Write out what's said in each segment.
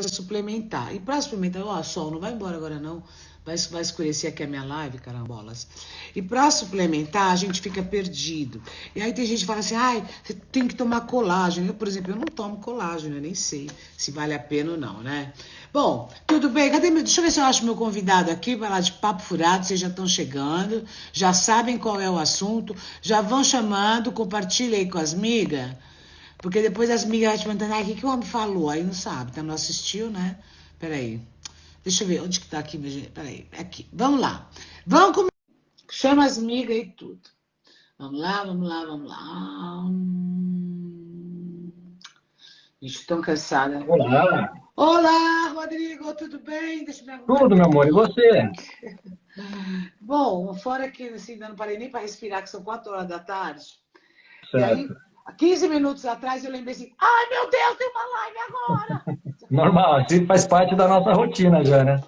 a suplementar. E para suplementar, ó, sol, não vai embora agora não. Vai escurecer aqui a minha live, carambolas. E para suplementar, a gente fica perdido. E aí tem gente que fala assim, ai, você tem que tomar colágeno. Eu, por exemplo, eu não tomo colágeno, eu nem sei se vale a pena ou não, né? Bom, tudo bem. Deixa eu ver se eu acho meu convidado aqui. Vai lá de papo furado, vocês já estão chegando. Já sabem qual é o assunto. Já vão chamando, compartilha aí com as migas. Porque depois as migas vão te perguntando, o que o homem falou? Aí não sabe, tá? Não assistiu, né? Peraí. Deixa eu ver, onde que tá aqui, minha gente? Peraí, aqui. Vamos lá. Vamos começar. Chama as migas e tudo. Vamos lá, vamos lá, vamos lá. Gente, tão cansada. Olá, Olá, Rodrigo, tudo bem? Deixa eu me arrumar tudo, meu amor, e aqui. você? Bom, fora que assim, ainda não parei nem para respirar, que são 4 horas da tarde. E aí, Certo. há 15 minutos atrás, eu lembrei assim, ai meu Deus, tem uma live agora! Normal, assim faz parte da nossa rotina já, né?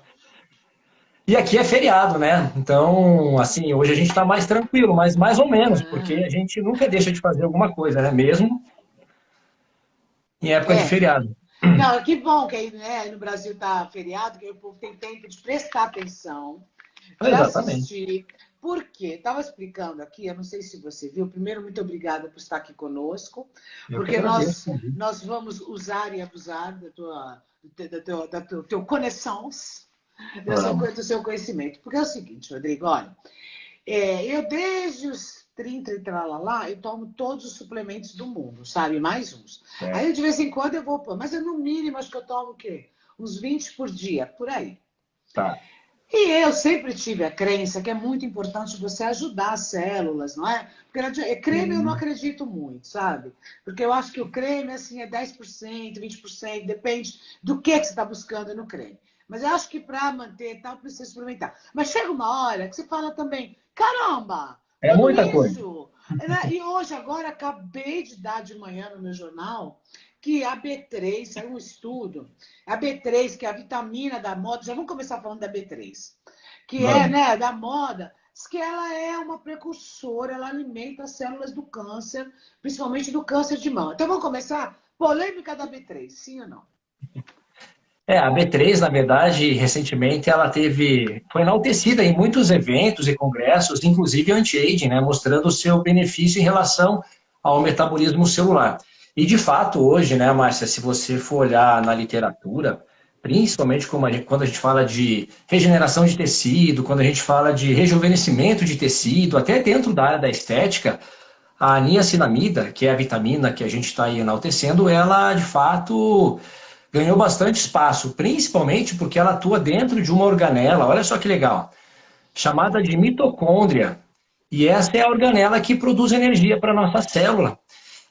E aqui é feriado, né? Então, assim, hoje a gente está mais tranquilo, mas mais ou menos, porque Ah, a gente nunca deixa de fazer alguma coisa, né? Mesmo em época de é. feriado. Não, que bom que aí, né, no Brasil tá feriado, que aí o povo tem tempo de prestar atenção, de Exatamente. assistir. Por quê? Estava explicando aqui, eu não sei se você viu. Primeiro, muito obrigada por estar aqui conosco, Eu que porque agradeço. nós vamos usar e abusar da tua teu conexões, Vamos. do seu conhecimento. Porque é o seguinte, Rodrigo, olha, eu desde os 30 e tralalá, eu tomo todos os suplementos do mundo, sabe? Mais uns. Aí Certo. de vez em quando eu vou, mas eu no mínimo acho que eu tomo o quê? Uns 20 por dia, por aí. Tá. E eu sempre tive a crença que é muito importante você ajudar as células, não é? Porque creme eu não Sim. acredito muito, sabe? Porque eu acho que o creme, assim, é 10%, 20%, depende do que você está buscando no creme. Mas eu acho que para manter tal, precisa suplementar. Mas chega uma hora que você fala também, caramba, É tudo muita coisa. isso. Né? E hoje, agora, acabei de dar de manhã no meu jornal que a B3, saiu um estudo, a B3, que é a vitamina da moda, já vamos começar falando da B3, que é, Vamos. né, da moda, diz que ela é uma precursora, ela alimenta as células do câncer, principalmente do câncer de mama. Então vamos começar? Polêmica da B3, sim ou não? É, a B3, na verdade, recentemente ela foi enaltecida em muitos eventos e congressos, inclusive anti-aging, né, mostrando o seu benefício em relação ao metabolismo celular. E de fato, hoje, né, Márcia, se você for olhar na literatura, principalmente quando a gente fala de regeneração de tecido, quando a gente fala de rejuvenescimento de tecido, até dentro da área da estética, a niacinamida, que é a vitamina que a gente está aí enaltecendo, ela de fato ganhou bastante espaço, principalmente porque ela atua dentro de uma organela, olha só que legal, chamada de mitocôndria. E essa é a organela que produz energia para a nossa célula.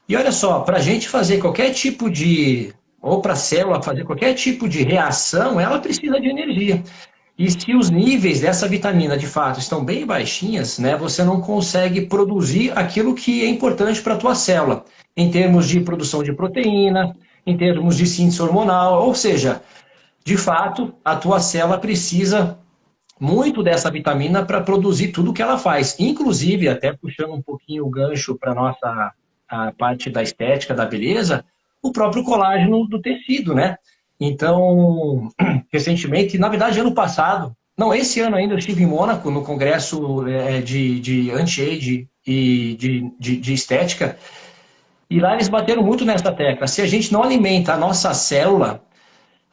E olha só, para a gente fazer qualquer tipo de, ou para a célula fazer qualquer tipo de reação, ela precisa de energia. E se os níveis dessa vitamina de fato estão bem baixinhas, né, você não consegue produzir aquilo que é importante para a tua célula, em termos de produção de proteína, em termos de síntese hormonal, ou seja, de fato, a tua célula precisa muito dessa vitamina para produzir tudo o que ela faz. Inclusive, até puxando um pouquinho o gancho para a nossa a parte da estética, da beleza, o próprio colágeno do tecido, né? Então, recentemente, na verdade, ano passado, não, esse ano ainda eu estive em Mônaco, no congresso de anti-age e de estética, e lá eles bateram muito nessa tecla. Se a gente não alimenta a nossa célula,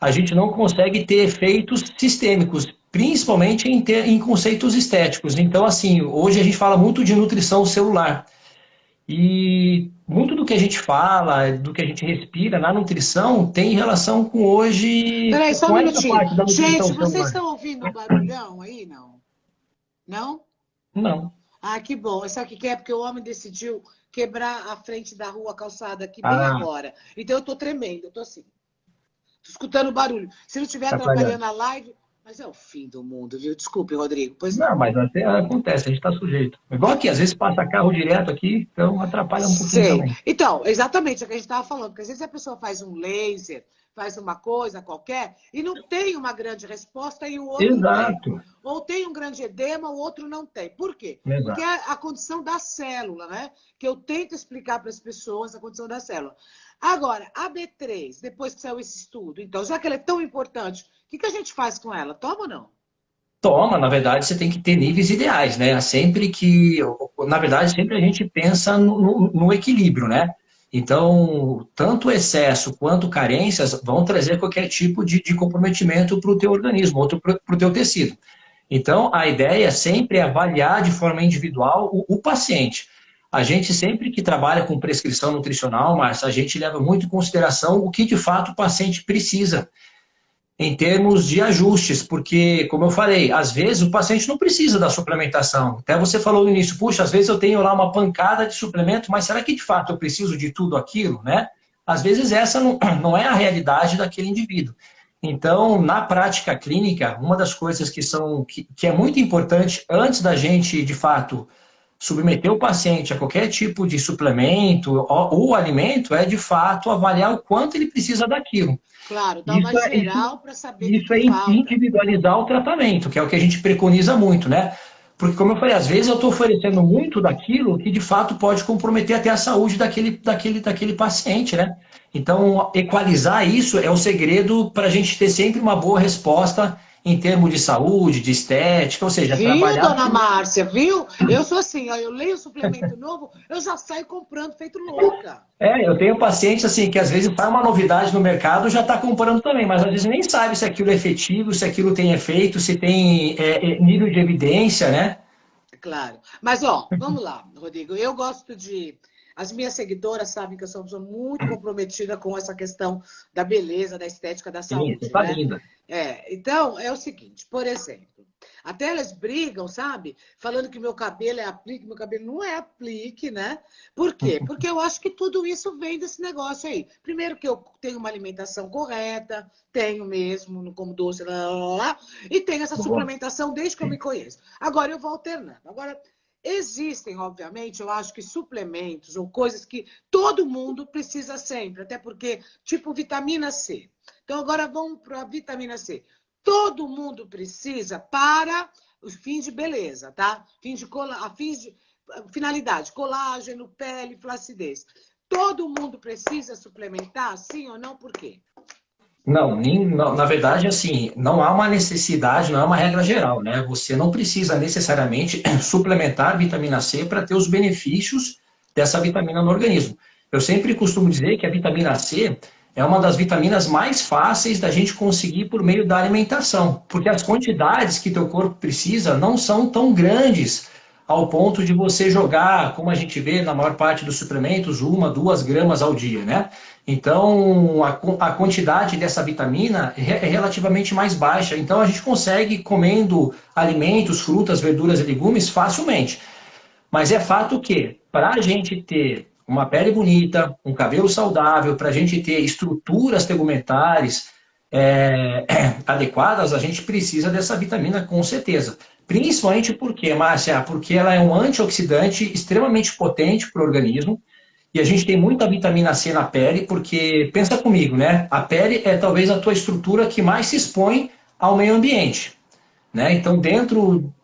a gente não consegue ter efeitos sistêmicos, principalmente em conceitos estéticos. Então, assim, hoje a gente fala muito de nutrição celular. E muito do que a gente fala, do que a gente respira na nutrição, tem relação com hoje, Peraí, só um com essa minutinho. parte da Gente, nutrição vocês celular. estão ouvindo um barulhão aí, não? Não? Não. Ah, que bom. Sabe o que é? Porque o homem decidiu quebrar a frente da rua, a calçada aqui, bem Ah, agora. Então eu tô tremendo, eu tô assim. Tô escutando barulho. Se não estiver atrapalhando. atrapalhando a live, mas é o fim do mundo, viu? Desculpe, Rodrigo. Pois Não, não. mas até acontece, a gente está sujeito. Igual aqui, às vezes passa carro direto aqui, então atrapalha um pouquinho Sei. também. Então, exatamente o que a gente estava falando, porque às vezes a pessoa faz um laser, faz uma coisa qualquer, e não tem uma grande resposta e o outro tem. Exato, Ou tem um grande edema, o outro não tem. Por quê? Porque exato. é a condição da célula, né? Que eu tento explicar para as pessoas a condição da célula. Agora, a B3, depois que saiu esse estudo, então, já que ela é tão importante, o que a gente faz com ela? Toma ou não? Toma, na verdade, você tem que ter níveis ideais, né? Sempre que, na verdade, sempre a gente pensa no equilíbrio, né? Então, tanto o excesso quanto carências vão trazer qualquer tipo de comprometimento para o teu organismo, outro para o teu tecido. Então, a ideia sempre é avaliar de forma individual o paciente. A gente sempre que trabalha com prescrição nutricional, Márcia, a gente leva muito em consideração o que de fato o paciente precisa em termos de ajustes, porque, como eu falei, às vezes o paciente não precisa da suplementação. Até você falou no início, puxa, às vezes eu tenho lá uma pancada de suplemento, mas será que de fato eu preciso de tudo aquilo, né? Às vezes essa não é a realidade daquele indivíduo. Então, na prática clínica, uma das coisas que é muito importante antes da gente, de fato, submeter o paciente a qualquer tipo de suplemento ou alimento é, de fato, avaliar o quanto ele precisa daquilo. Claro, dá Isso uma é, isso, geral para saber o isso que é falta. individualizar o tratamento, que é o que a gente preconiza muito, né? Porque, como eu falei, às vezes eu estou oferecendo muito daquilo que de fato pode comprometer até a saúde daquele paciente, né? Então, equalizar isso é o segredo para a gente ter sempre uma boa resposta em termos de saúde, de estética, ou seja, Viu, trabalhar. dona Márcia, viu? Eu sou assim, ó, eu leio suplemento novo, eu já saio comprando feito louca. Eu tenho pacientes assim que às vezes sai uma novidade no mercado já está comprando também, mas às vezes nem sabe se aquilo é efetivo, se aquilo tem efeito, se tem nível de evidência, né? Claro. Mas, ó, vamos lá, Rodrigo. Eu gosto de. As minhas seguidoras sabem que eu sou uma pessoa muito comprometida com essa questão da beleza, da estética, da Sim, você saúde, tá né? linda. Então, é o seguinte, por exemplo, até elas brigam, sabe? Falando que meu cabelo é aplique, meu cabelo não é aplique, né? Por quê? Porque eu acho que tudo isso vem desse negócio aí. Primeiro que eu tenho uma alimentação correta, tenho mesmo, não como doce, lá, lá, lá, lá, e tenho essa Boa. suplementação desde que eu me conheço. Agora eu vou alternando. Agora, existem, obviamente, eu acho que suplementos ou coisas que todo mundo precisa sempre, até porque, tipo vitamina C. Então, agora vamos para a vitamina C. Todo mundo precisa para os fins de beleza, tá? Fins de finalidade, colágeno, pele, flacidez. Todo mundo precisa suplementar, sim ou não? Por quê? Não, na verdade, assim, não há uma necessidade, não é uma regra geral, né? Você não precisa necessariamente suplementar vitamina C para ter os benefícios dessa vitamina no organismo. Eu sempre costumo dizer que a vitamina C é uma das vitaminas mais fáceis da gente conseguir por meio da alimentação, porque as quantidades que teu corpo precisa não são tão grandes ao ponto de você jogar, como a gente vê na maior parte dos suplementos, 1, 2 gramas ao dia, né? Então, a quantidade dessa vitamina é relativamente mais baixa. Então, a gente consegue comendo alimentos, frutas, verduras e legumes facilmente. Mas é fato que, para a gente ter uma pele bonita, um cabelo saudável, para a gente ter estruturas tegumentares adequadas, a gente precisa dessa vitamina com certeza. Principalmente porque, Márcia, porque ela é um antioxidante extremamente potente para o organismo. E a gente tem muita vitamina C na pele, porque, pensa comigo, né? A pele é talvez a tua estrutura que mais se expõe ao meio ambiente, né? Então, dentro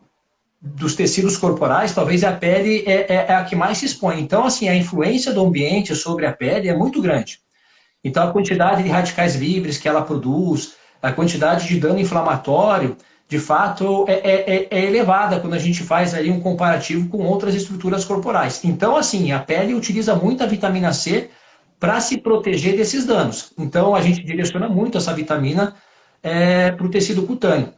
dos tecidos corporais, talvez a pele é a que mais se expõe. Então, assim, a influência do ambiente sobre a pele é muito grande. Então, a quantidade de radicais livres que ela produz, a quantidade de dano inflamatório, de fato, é elevada quando a gente faz aí um comparativo com outras estruturas corporais. Então, assim, a pele utiliza muito a vitamina C para se proteger desses danos. Então, a gente direciona muito essa vitamina para o tecido cutâneo.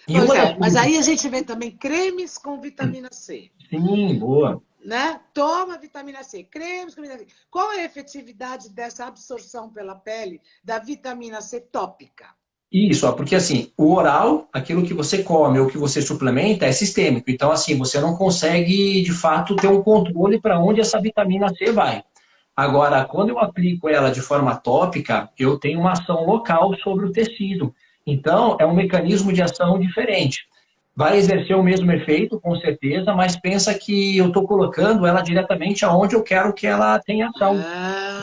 E Pois uma das é, mas coisas... aí a gente vê também cremes com vitamina C. Sim, boa. Né? Toma vitamina C, cremes com vitamina C. Qual é a efetividade dessa absorção pela pele da vitamina C tópica? Isso, ó, porque assim, o oral, aquilo que você come ou que você suplementa é sistêmico. Então, assim, você não consegue, de fato, ter um controle para onde essa vitamina C vai. Agora, quando eu aplico ela de forma tópica, eu tenho uma ação local sobre o tecido. Então, é um mecanismo de ação diferente. Vai exercer o mesmo efeito, com certeza, mas pensa que eu estou colocando ela diretamente aonde eu quero que ela tenha ação.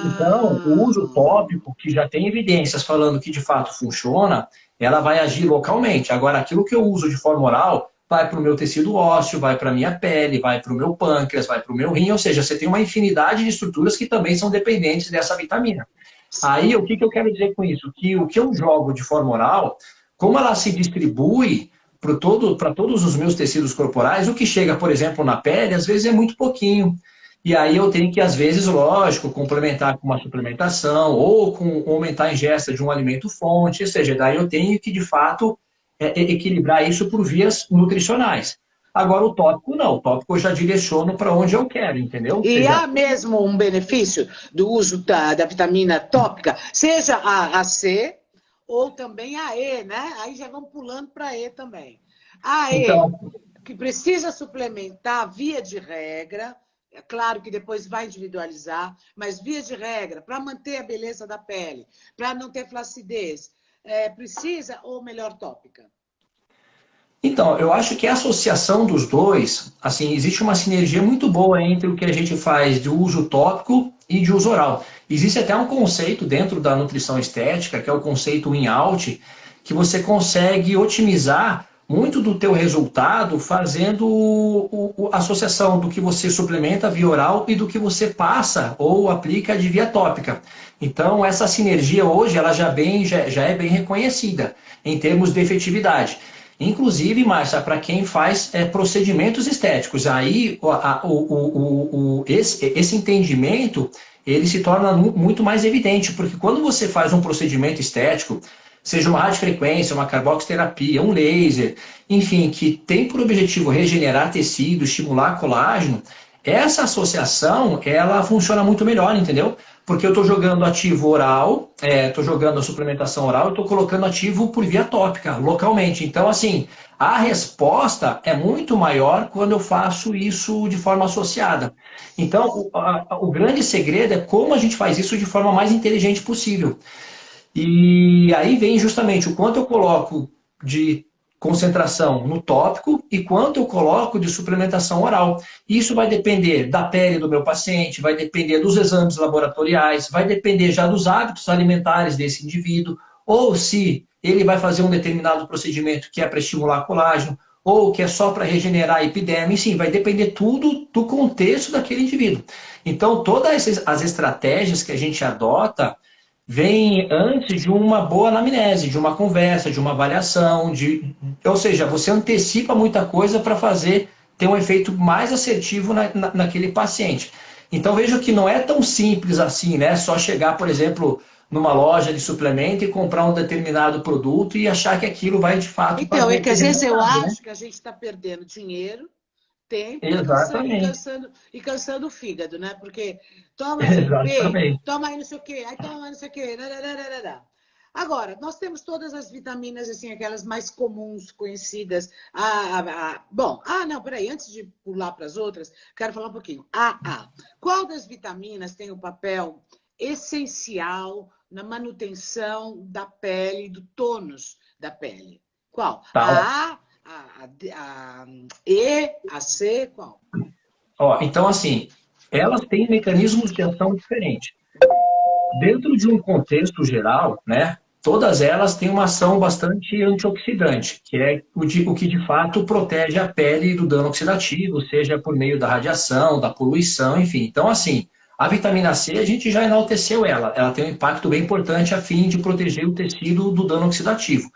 Então, o uso Ah, tópico, que já tem evidências falando que de fato funciona, ela vai agir localmente. Agora, aquilo que eu uso de forma oral, vai para o meu tecido ósseo, vai para a minha pele, vai para o meu pâncreas, vai para o meu rim, ou seja, você tem uma infinidade de estruturas que também são dependentes dessa vitamina. Aí, o que eu quero dizer com isso? Que o que eu jogo de forma oral, como ela se distribui para todos os meus tecidos corporais, o que chega, por exemplo, na pele, às vezes é muito pouquinho. E aí eu tenho que, às vezes, lógico, complementar com uma suplementação ou com aumentar a ingesta de um alimento fonte, ou seja, daí eu tenho que, de fato, equilibrar isso por vias nutricionais. Agora, o tópico não. O tópico eu já direciono para onde eu quero, entendeu? Ou E seja, há mesmo um benefício do uso da vitamina tópica, seja a C ou também a E, né? Aí já vamos pulando para E também. A E, então, que precisa suplementar via de regra, é claro que depois vai individualizar, mas via de regra, para manter a beleza da pele, para não ter flacidez, precisa ou melhor tópica? Então, eu acho que a associação dos dois, assim, existe uma sinergia muito boa entre o que a gente faz de uso tópico e de uso oral. Existe até um conceito dentro da nutrição estética, que é o conceito in-out, que você consegue otimizar muito do teu resultado fazendo a associação do que você suplementa via oral e do que você passa ou aplica de via tópica. Então, essa sinergia hoje ela já é bem reconhecida em termos de efetividade. Inclusive, Márcia, para quem faz procedimentos estéticos, aí esse entendimento ele se torna muito mais evidente, porque quando você faz um procedimento estético, seja uma radiofrequência, uma carboxiterapia, um laser, enfim, que tem por objetivo regenerar tecido, estimular colágeno, essa associação ela funciona muito melhor, entendeu? Porque eu estou jogando ativo oral, estou jogando a suplementação oral, estou colocando ativo por via tópica, localmente. Então, assim, a resposta é muito maior quando eu faço isso de forma associada. Então, o grande segredo é como a gente faz isso de forma mais inteligente possível. E aí vem justamente o quanto eu coloco de concentração no tópico e quanto eu coloco de suplementação oral. Isso vai depender da pele do meu paciente, vai depender dos exames laboratoriais, vai depender já dos hábitos alimentares desse indivíduo, ou se ele vai fazer um determinado procedimento que é para estimular colágeno, ou que é só para regenerar a epiderme, sim, vai depender tudo do contexto daquele indivíduo. Então, todas as estratégias que a gente adota vem antes de uma boa anamnese, de uma conversa, de uma avaliação, ou seja, você antecipa muita coisa para fazer ter um efeito mais assertivo naquele paciente. Então veja que não é tão simples assim, né? Só chegar, por exemplo, numa loja de suplemento e comprar um determinado produto e achar que aquilo vai de fato Então, fazer é que às aquele vezes eu resultado, né? acho que a gente está perdendo dinheiro, tempo Exatamente, e cansando o fígado, né? Porque toma ZP, exatamente. toma aí não sei o quê, aí toma aí não sei o quê. Rararara. Agora, nós temos todas as vitaminas, assim, aquelas mais comuns, conhecidas. Não, peraí, antes de pular para as outras, quero falar um pouquinho. Qual das vitaminas tem o papel essencial na manutenção da pele, do tônus da pele? Qual? Tá. A E, a C, qual? Ó, então, assim, elas têm mecanismos de ação diferentes. Dentro de um contexto geral, né, todas elas têm uma ação bastante antioxidante, que é o que de fato protege a pele do dano oxidativo, seja por meio da radiação, da poluição, enfim. Então, assim, a vitamina C, a gente já enalteceu ela. Ela tem um impacto bem importante a fim de proteger o tecido do dano oxidativo.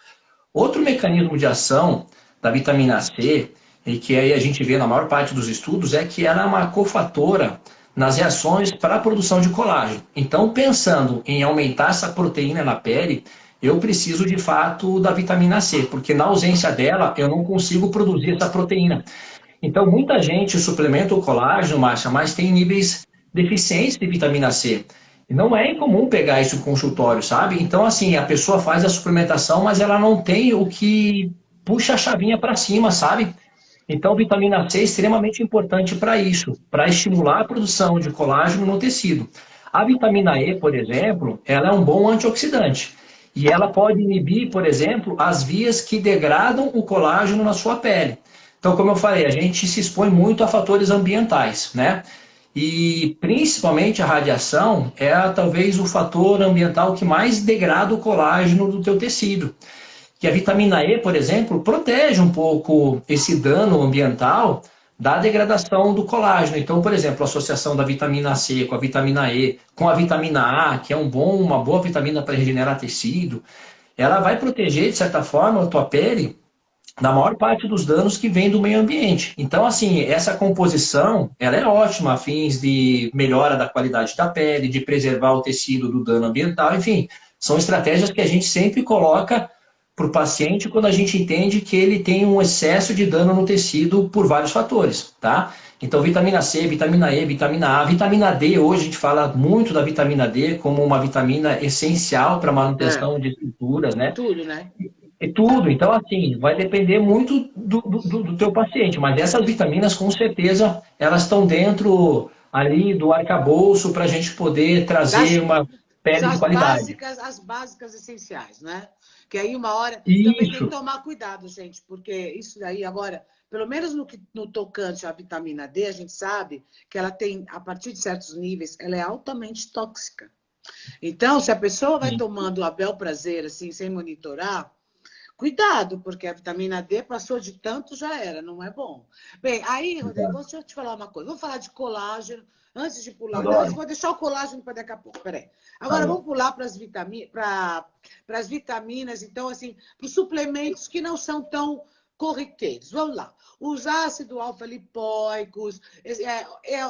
Outro mecanismo de ação da vitamina C, e que aí a gente vê na maior parte dos estudos, é que ela é uma cofatora nas reações para a produção de colágeno. Então, pensando em aumentar essa proteína na pele, eu preciso de fato da vitamina C, porque na ausência dela eu não consigo produzir essa proteína. Então, muita gente suplementa o colágeno, Márcia, mas tem níveis deficientes de vitamina C. E não é incomum pegar isso no consultório, sabe? Então, assim, a pessoa faz a suplementação, mas ela não tem o que puxa a chavinha para cima, sabe? Então, vitamina C é extremamente importante para isso, para estimular a produção de colágeno no tecido. A vitamina E, por exemplo, ela é um bom antioxidante. E ela pode inibir, por exemplo, as vias que degradam o colágeno na sua pele. Então, como eu falei, a gente se expõe muito a fatores ambientais, né? E principalmente a radiação é talvez o fator ambiental que mais degrada o colágeno do teu tecido. que a vitamina E, por exemplo, protege um pouco esse dano ambiental da degradação do colágeno. Então, por exemplo, a associação da vitamina C com a vitamina E, com a vitamina A, que é uma boa vitamina para regenerar tecido, ela vai proteger, de certa forma, a tua pele da maior parte dos danos que vem do meio ambiente. Então, assim, essa composição, ela é ótima a fins de melhora da qualidade da pele, de preservar o tecido do dano ambiental, enfim, são estratégias que a gente sempre coloca para o paciente quando a gente entende que ele tem um excesso de dano no tecido por vários fatores, tá? Então, vitamina C, vitamina E, vitamina A, vitamina D, hoje a gente fala muito da vitamina D como uma vitamina essencial para a manutenção de estruturas, De né? tudo, né? E tudo. Então, assim, vai depender muito do teu paciente. Mas essas vitaminas, com certeza, elas estão dentro ali do arcabouço para a gente poder trazer Das, uma pele de qualidade. as básicas essenciais, né? Que aí uma hora também tem que Isso. tomar cuidado, gente, porque isso daí agora, pelo menos no tocante à vitamina D, a gente sabe que ela tem, a partir de certos níveis, ela é altamente tóxica. Então, se a pessoa vai tomando a bel prazer, assim, sem monitorar, cuidado, porque a vitamina D passou de tanto, já era, não é bom. Bem, aí, Rodrigo, deixa eu te falar uma coisa. Vamos falar de colágeno, antes de pular. Não, eu Adoro. vou deixar o colágeno para daqui a pouco, peraí. Tá Agora, bom. vamos pular para as vitaminas, então, assim, para os suplementos que não são tão corriqueiros. Vamos lá. Os ácidos alfa-lipóicos,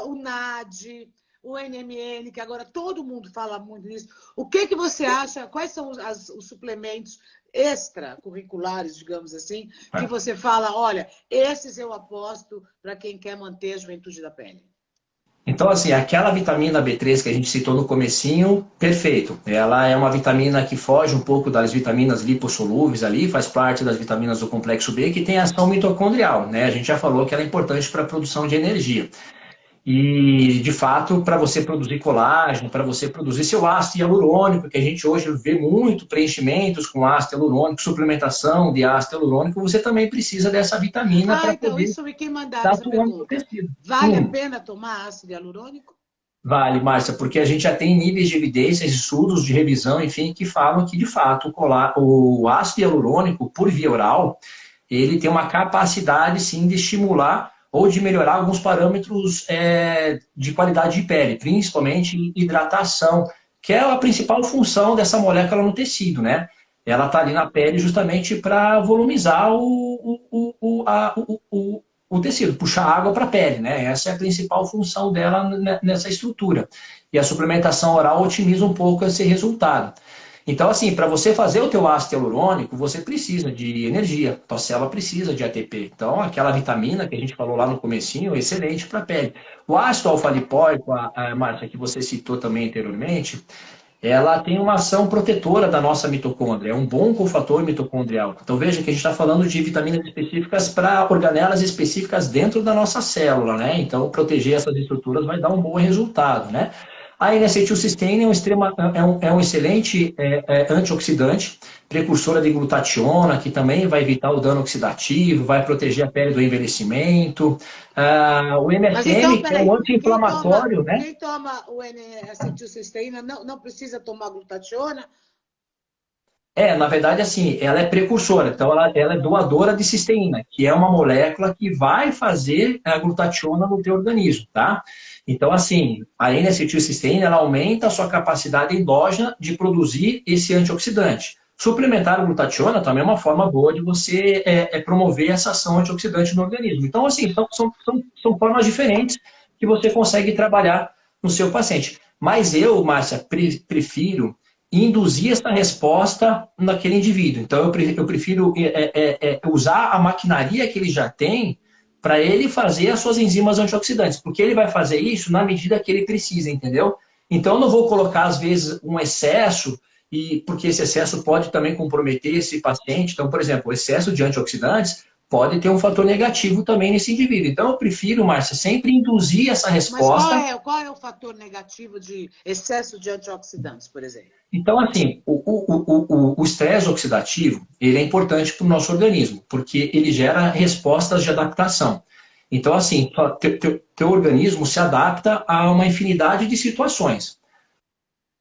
o NAD, o NMN, que agora todo mundo fala muito nisso. O que você acha? Quais são os suplementos extracurriculares, digamos assim, que você fala, olha, esses eu aposto para quem quer manter a juventude da pele? Então, assim, aquela vitamina B3 que a gente citou no comecinho, perfeito. Ela é uma vitamina que foge um pouco das vitaminas lipossolúveis ali, faz parte das vitaminas do complexo B, que tem ação mitocondrial, né? A gente já falou que ela é importante para a produção de energia. E, de fato, para você produzir colágeno, para você produzir seu ácido hialurônico, que a gente hoje vê muito preenchimentos com ácido hialurônico, suplementação de ácido hialurônico, você também precisa dessa vitamina Ah, para então, poder isso me quem mandava estar essa atuando no pergunta. tecido. Vale a pena tomar ácido hialurônico? Vale, Márcia, porque a gente já tem níveis de evidências, estudos de revisão, enfim, que falam que, de fato, o ácido hialurônico, por via oral, ele tem uma capacidade, sim, de estimular ou de melhorar alguns parâmetros de qualidade de pele, principalmente hidratação, que é a principal função dessa molécula no tecido, né? Ela está ali na pele justamente para volumizar o tecido, puxar água para a pele, né? Essa é a principal função dela nessa estrutura. E a suplementação oral otimiza um pouco esse resultado. Então, assim, para você fazer o teu ácido hialurônico, você precisa de energia. Tua célula precisa de ATP. Então, aquela vitamina que a gente falou lá no comecinho, é excelente para a pele. O ácido alfa-lipóico, Márcia, que você citou também anteriormente, ela tem uma ação protetora da nossa mitocôndria, é um bom cofator mitocondrial. Então veja que a gente está falando de vitaminas específicas para organelas específicas dentro da nossa célula, né? Então proteger essas estruturas vai dar um bom resultado, né? A N-acetilcisteína é um excelente antioxidante, precursora de glutationa, que também vai evitar o dano oxidativo, vai proteger a pele do envelhecimento. O Mas então, MSM, que é um peraí, anti-inflamatório, né? quem toma o N-acetilcisteína não precisa tomar glutationa? Na verdade, assim, ela é precursora, então ela é doadora de cisteína, que é uma molécula que vai fazer a glutationa no teu organismo, tá? Então, assim, a N-acetilcisteína, ela aumenta a sua capacidade endógena de produzir esse antioxidante. Suplementar a glutationa também é uma forma boa de você promover essa ação antioxidante no organismo. Então, assim, são formas diferentes que você consegue trabalhar no seu paciente. Mas eu, Márcia, prefiro induzir essa resposta naquele indivíduo. Então, eu prefiro usar a maquinaria que ele já tem para ele fazer as suas enzimas antioxidantes, porque ele vai fazer isso na medida que ele precisa, entendeu? Então, eu não vou colocar, às vezes, um excesso, porque esse excesso pode também comprometer esse paciente. Então, por exemplo, o excesso de antioxidantes pode ter um fator negativo também nesse indivíduo. Então, eu prefiro, Márcia, sempre induzir essa Mas resposta. qual é o fator negativo de excesso de antioxidantes, por exemplo? Então, assim, o estresse oxidativo, ele é importante para o nosso organismo, porque ele gera respostas de adaptação. Então, assim, teu organismo se adapta a uma infinidade de situações.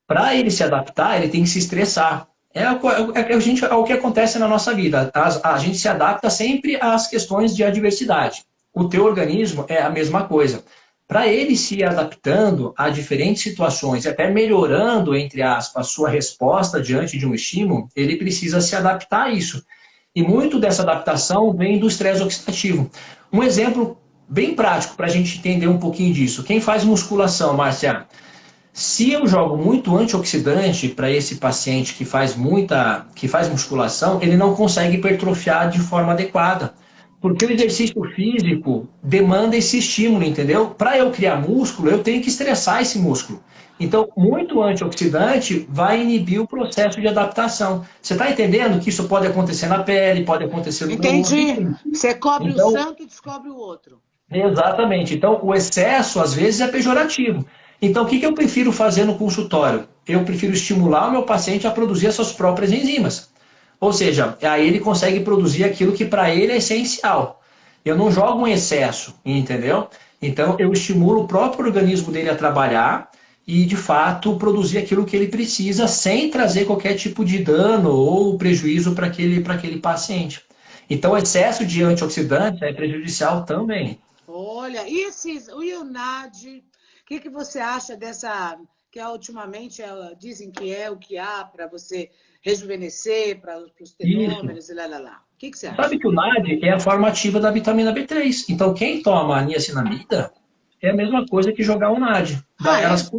Para ele se adaptar, ele tem que se estressar. É o que acontece na nossa vida. A gente se adapta sempre às questões de adversidade. O teu organismo é a mesma coisa. Para ele se adaptando a diferentes situações e até melhorando, entre aspas, a sua resposta diante de um estímulo, ele precisa se adaptar a isso. E muito dessa adaptação vem do estresse oxidativo. Um exemplo bem prático para a gente entender um pouquinho disso. Quem faz musculação, Márcia? Se eu jogo muito antioxidante para esse paciente que faz musculação, ele não consegue hipertrofiar de forma adequada. Porque o exercício físico demanda esse estímulo, entendeu? Para eu criar músculo, eu tenho que estressar esse músculo. Então, muito antioxidante vai inibir o processo de adaptação. Você está entendendo que isso pode acontecer na pele, pode acontecer no meu osso, Entendi. enfim. Você cobre o Então, santo e descobre o outro. exatamente. Então, o excesso, às vezes, é pejorativo. Então, o que eu prefiro fazer no consultório? Eu prefiro estimular o meu paciente a produzir as suas próprias enzimas. Ou seja, aí ele consegue produzir aquilo que para ele é essencial. Eu não jogo um excesso, entendeu? Então, eu estimulo o próprio organismo dele a trabalhar e, de fato, produzir aquilo que ele precisa sem trazer qualquer tipo de dano ou prejuízo para aquele paciente. Então, o excesso de antioxidantes é prejudicial também. Olha, o IUNAD, o que você acha dessa, que ultimamente dizem que é o que há para você rejuvenescer, para os Isso. telômeros e lá. O que você Sabe acha? que o NAD é a forma ativa da vitamina B3. Então, quem toma a niacinamida é a mesma coisa que jogar o NAD. Ah, Elas,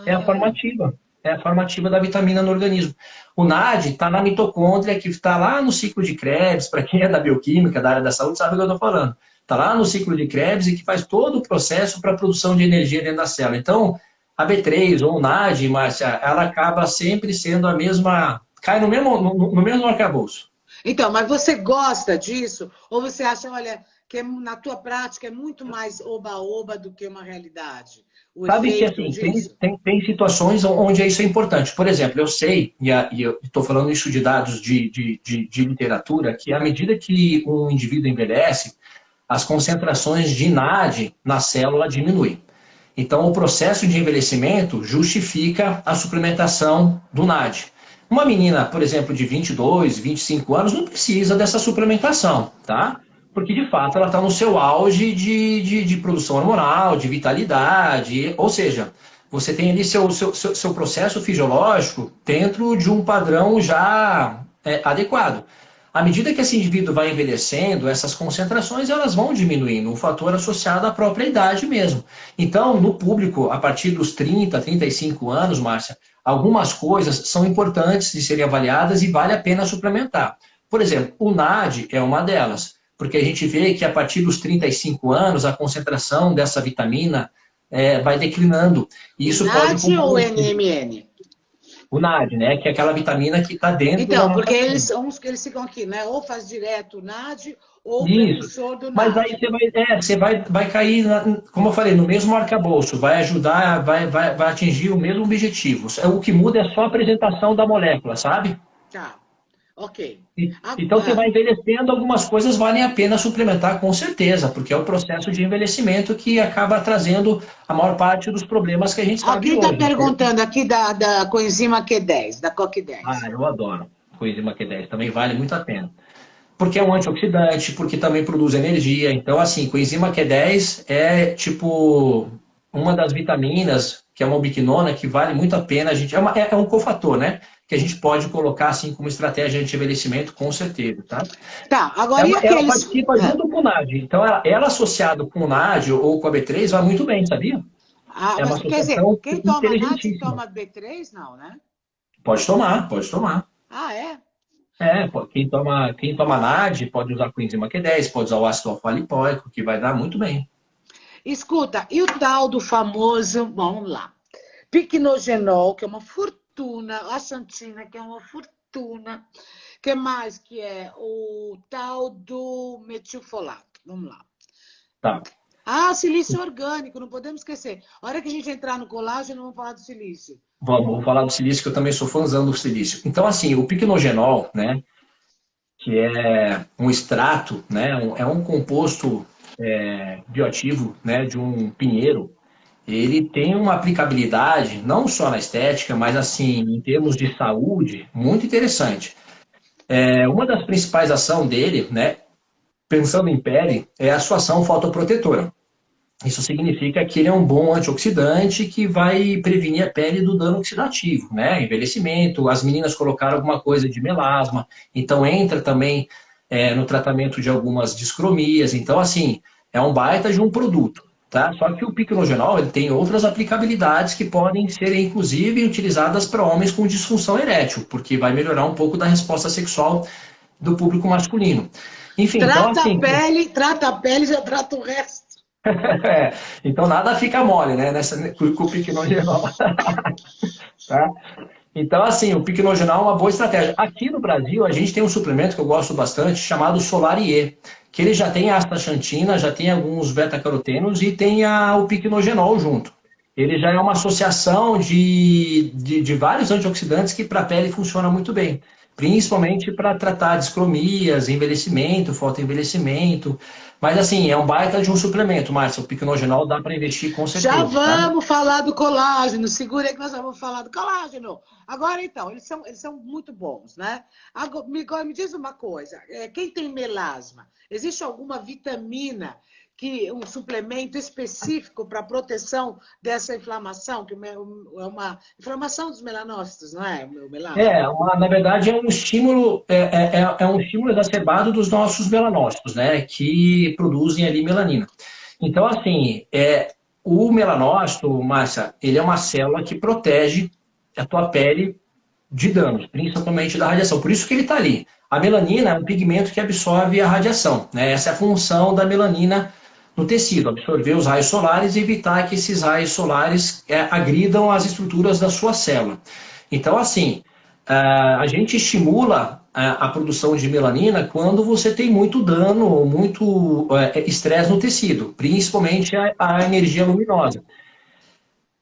é? é a forma Ah, ativa. É a forma ativa da vitamina no organismo. O NAD está na mitocôndria, que está lá no ciclo de Krebs. Para quem é da bioquímica, da área da saúde, sabe o que eu estou falando. Está lá no ciclo de Krebs e que faz todo o processo para a produção de energia dentro da célula. Então, a B3 ou o NAD, Márcia, ela acaba sempre sendo a mesma. Cai no mesmo arcabouço. então, mas você gosta disso? Ou você acha, olha, que na tua prática é muito mais oba-oba do que uma realidade? O Sabe que efeito assim, disso? tem situações onde isso é importante. Por exemplo, eu sei, e eu estou falando isso de dados de literatura, que à medida que um indivíduo envelhece, as concentrações de NAD na célula diminuem. Então, o processo de envelhecimento justifica a suplementação do NAD. Uma menina, por exemplo, de 22, 25 anos, não precisa dessa suplementação, tá? Porque, de fato, ela está no seu auge de produção hormonal, de vitalidade, ou seja, você tem ali seu processo fisiológico dentro de um padrão já adequado. À medida que esse indivíduo vai envelhecendo, essas concentrações elas vão diminuindo, um fator associado à própria idade mesmo. Então, no público, a partir dos 30, 35 anos, Márcia, algumas coisas são importantes de serem avaliadas e vale a pena suplementar. Por exemplo, o NAD é uma delas, porque a gente vê que a partir dos 35 anos a concentração dessa vitamina vai declinando. E O isso pode NAD ou o comprometer NMN? o NAD, né, que é aquela vitamina que está dentro da Então, nossa porque célula. uns que eles ficam aqui, né? Ou faz direto o NAD ou o Isso. precursor do Mas aí NAD. vai cair, como eu falei, no mesmo arcabouço, vai ajudar, vai atingir o mesmo objetivo. O que muda é só a apresentação da molécula, sabe? Tá, ok. Então você vai envelhecendo, algumas coisas valem a pena suplementar com certeza, porque é o processo de envelhecimento que acaba trazendo a maior parte dos problemas que a gente sabe Alguém está hoje. perguntando aqui da coenzima Q10, da CoQ10. Ah, eu adoro coenzima Q10, também vale muito a pena. Porque é um antioxidante, porque também produz energia. Então, assim, coenzima Q10 é tipo uma das vitaminas, que é uma ubiquinona, que vale muito a pena. A gente, é um cofator, né? Que a gente pode colocar assim como estratégia de envelhecimento, com certeza, tá? Tá, agora e Ela aqueles. participa junto com o NAD. Então, ela associado com o NAD ou com a B3 vai muito bem, sabia? Ah, É uma mas quer dizer, associação quem toma NAD inteligentíssima. toma B3? Não, né? Pode tomar, pode tomar. Ah, é? Quem toma NAD pode usar coenzima Q10, pode usar o ácido alfa-lipoico, que vai dar muito bem. Escuta, e o tal do famoso, vamos lá, Piquenogenol, que é uma fortuna, a Santina, que é uma fortuna, que mais que é? O tal do metilfolato, vamos lá. Tá. Ah, silício orgânico, não podemos esquecer. A hora que a gente entrar no colágeno, vamos falar do silício. Vou falar do silício, que eu também sou fãzão do silício. Então, assim, o piquenogenol, né, que é um extrato, né, é um composto bioativo, né, de um pinheiro. ele tem uma aplicabilidade, não só na estética, mas assim, em termos de saúde, muito interessante. Uma das principais ações dele, né, pensando em pele, é a sua ação fotoprotetora. Isso significa que ele é um bom antioxidante que vai prevenir a pele do dano oxidativo, né? Envelhecimento, as meninas colocaram alguma coisa de melasma, então entra também no tratamento de algumas discromias. Então, assim, é um baita de um produto, tá? Só que o picnogenol, ele tem outras aplicabilidades que podem ser, inclusive, utilizadas para homens com disfunção erétil, porque vai melhorar um pouco da resposta sexual do público masculino. Enfim, então, assim, Trata a pele, já trata o resto. então nada fica mole, né? Com o picnogenol. Tá? Então, assim, o picnogenol é uma boa estratégia. Aqui no Brasil, a gente tem um suplemento que eu gosto bastante, chamado Solarier, que ele já tem astaxantina, já tem alguns beta-carotenos e tem o picnogenol junto. Ele já é uma associação de vários antioxidantes que para a pele funciona muito bem, principalmente para tratar discromias, envelhecimento, fotoenvelhecimento. Mas, assim, é um baita de um suplemento, Márcia. O picnogenol dá para investir com Já certeza, tá? vamos falar do colágeno. Segura aí que nós vamos falar do colágeno. Agora, então, eles são muito bons, né? Agora, me diz uma coisa. Quem tem melasma, existe alguma vitamina, um suplemento específico para proteção dessa inflamação? Que é uma inflamação dos melanócitos, não é? O melasma. Na verdade, é um estímulo, é um estímulo exacerbado dos nossos melanócitos, né? Que produzem ali melanina. Então, assim, o melanócito, Márcia, ele é uma célula que protege a tua pele de danos, principalmente da radiação. Por isso que ele está ali. A melanina é um pigmento que absorve a radiação, né? Essa é a função da melanina no tecido, absorver os raios solares e evitar que esses raios solares agridam as estruturas da sua célula. Então, assim, a gente estimula a produção de melanina quando você tem muito dano, muito estresse no tecido, principalmente a energia luminosa.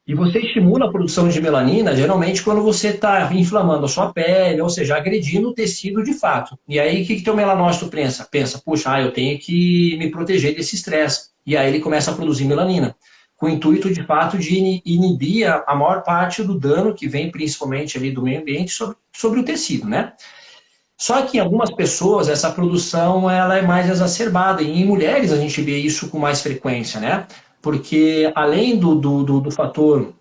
E você estimula a produção de melanina, geralmente, quando você está inflamando a sua pele, ou seja, agredindo o tecido de fato. E aí, o que teu melanócito pensa? Pensa, puxa, eu tenho que me proteger desse estresse. E aí ele começa a produzir melanina, com o intuito, de fato, de inibir a maior parte do dano que vem, principalmente, ali do meio ambiente sobre o tecido, né? Só que em algumas pessoas, essa produção ela é mais exacerbada. E em mulheres, a gente vê isso com mais frequência, né? Porque além do fator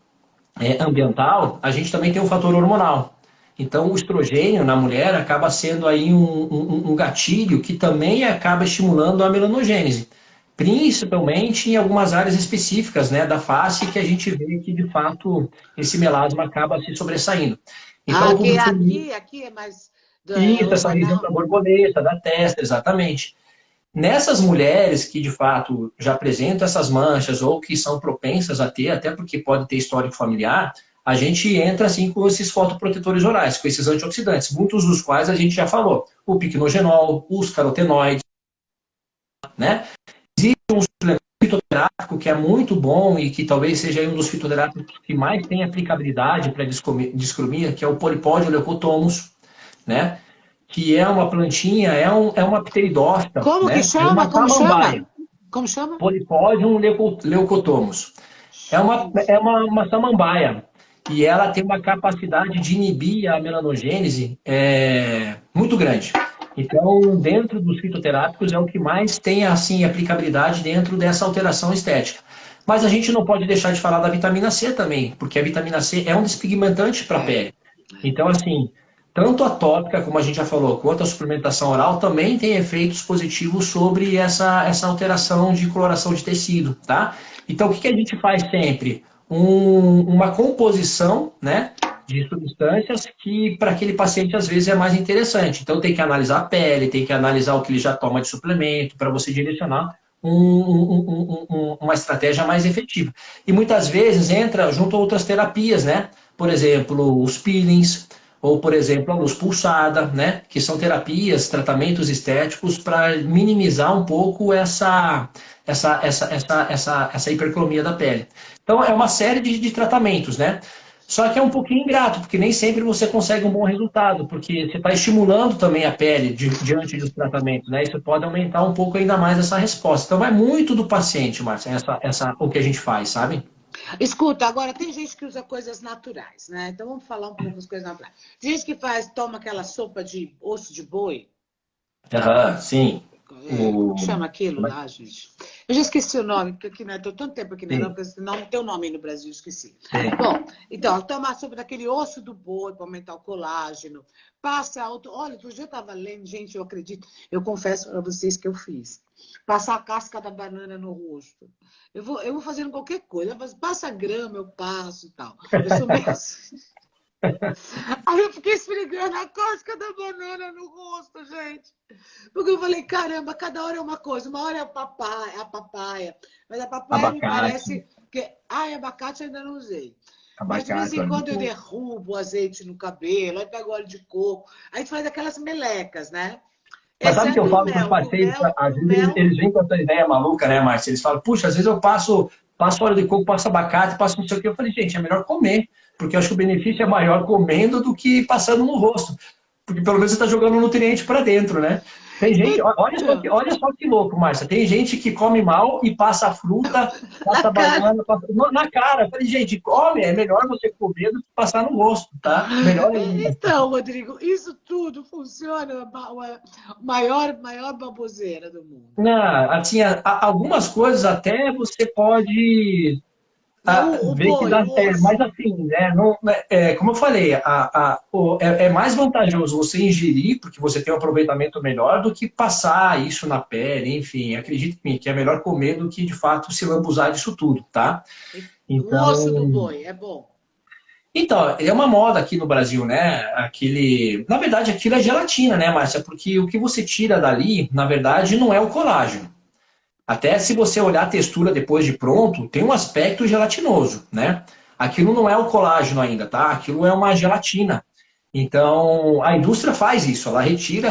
ambiental, a gente também tem um fator hormonal. Então, o estrogênio na mulher acaba sendo aí um gatilho que também acaba estimulando a melanogênese, principalmente em algumas áreas específicas, né, da face, que a gente vê que, de fato, esse melasma acaba se sobressaindo. Então, o público feminino, Aqui é mais isso, essa região hormonal. da borboleta, da testa, exatamente. Nessas mulheres que de fato já apresentam essas manchas ou que são propensas a ter, até porque pode ter histórico familiar, a gente entra assim com esses fotoprotetores orais, com esses antioxidantes, muitos dos quais a gente já falou, o picnogenol, os carotenoides, né? Existe um suplemento fitoterápico que é muito bom e que talvez seja um dos fitoterápicos que mais tem aplicabilidade para discromia, que é o Polipódio leucotomus, né? Que é uma plantinha, é uma pteridófita, Como que né? É chama? uma Como chama? samambaia. Como chama? Polipodium leucotomus. É uma samambaia. E ela tem uma capacidade de inibir a melanogênese muito grande. Então, dentro dos fitoterápicos, é o que mais tem assim, aplicabilidade dentro dessa alteração estética. Mas a gente não pode deixar de falar da vitamina C também, porque a vitamina C é um despigmentante para a pele. Então, assim, tanto a tópica, como a gente já falou, quanto a suplementação oral também tem efeitos positivos sobre essa alteração de coloração de tecido, tá? Então, o que a gente faz sempre? Uma composição, né, de substâncias que para aquele paciente às vezes é mais interessante. Então, tem que analisar a pele, tem que analisar o que ele já toma de suplemento para você direcionar uma estratégia mais efetiva. E muitas vezes entra junto a outras terapias, né? Por exemplo, os peelings, ou, por exemplo, a luz pulsada, né? Que são terapias, tratamentos estéticos para minimizar um pouco essa hipercromia da pele. Então, é uma série de tratamentos, né? Só que é um pouquinho ingrato, porque nem sempre você consegue um bom resultado, porque você está estimulando também a pele diante dos tratamentos, né? Isso pode aumentar um pouco ainda mais essa resposta. Então, vai muito do paciente, Márcia, o que a gente faz, sabe? Escuta, agora tem gente que usa coisas naturais, né? Então vamos falar um pouco das coisas naturais. Tem gente que toma aquela sopa de osso de boi. Aham, sim. Como que O... chama aquilo lá, gente? Eu já esqueci o nome, porque aqui, né, estou tanto tempo aqui na Sim, Europa, não tem o nome no Brasil, esqueci. sim. Bom, então, toma sopa daquele osso do boi para aumentar o colágeno. Passa outro. Olha, outro dia eu estava lendo, gente, eu acredito, eu confesso para vocês que eu fiz. Passar a casca da banana no rosto. Eu vou fazendo qualquer coisa, mas passa grama, eu passo e tal. Eu sou meio assim. Aí eu fiquei esfregando a casca da banana no rosto, gente. Porque eu falei, caramba, cada hora é uma coisa. Uma hora é a papaya. Mas a papaya me Abacate, parece que... Ai, abacate eu ainda não usei. Mas de vez abacate, em óleo de quando eu coco. derrubo o azeite no cabelo, aí pego óleo de coco, aí faz aquelas melecas, né? Mas sabe o que eu Exceto o falo com os mel, que parceiros? Às o vezes eles, mel eles vêm com essa ideia maluca, né, Márcia? Eles falam, puxa, às vezes eu passo óleo de coco, passo abacate, passo não sei o quê. Eu falei, gente, é melhor comer, porque eu acho que o benefício é maior comendo do que passando no rosto. Porque pelo menos você está jogando nutriente para dentro, né? Tem gente, então, olha só que louco, Márcia. Tem gente que come mal e passa fruta, na passa cara. banana, na cara. Eu falei, gente, come, é melhor você comer do que passar no rosto, tá? Melhor ainda. Então, Rodrigo, isso tudo funciona, a maior baboseira do mundo. Não, assim, algumas coisas até você pode Não, o ver que boi, dá o certo, mas osso. assim, né, não, como eu falei, é mais vantajoso você ingerir, porque você tem um aproveitamento melhor, do que passar isso na pele, enfim, acredite em mim, que é melhor comer do que, de fato, se lambuzar disso tudo, tá? O osso do Então, boi é bom. então, é uma moda aqui no Brasil, né? Na verdade, aquilo é gelatina, né, Márcia? Porque o que você tira dali, na verdade, não é o colágeno. Até se você olhar a textura depois de pronto, tem um aspecto gelatinoso, né? Aquilo não é o colágeno ainda, tá? Aquilo é uma gelatina. Então, a indústria faz isso, ela retira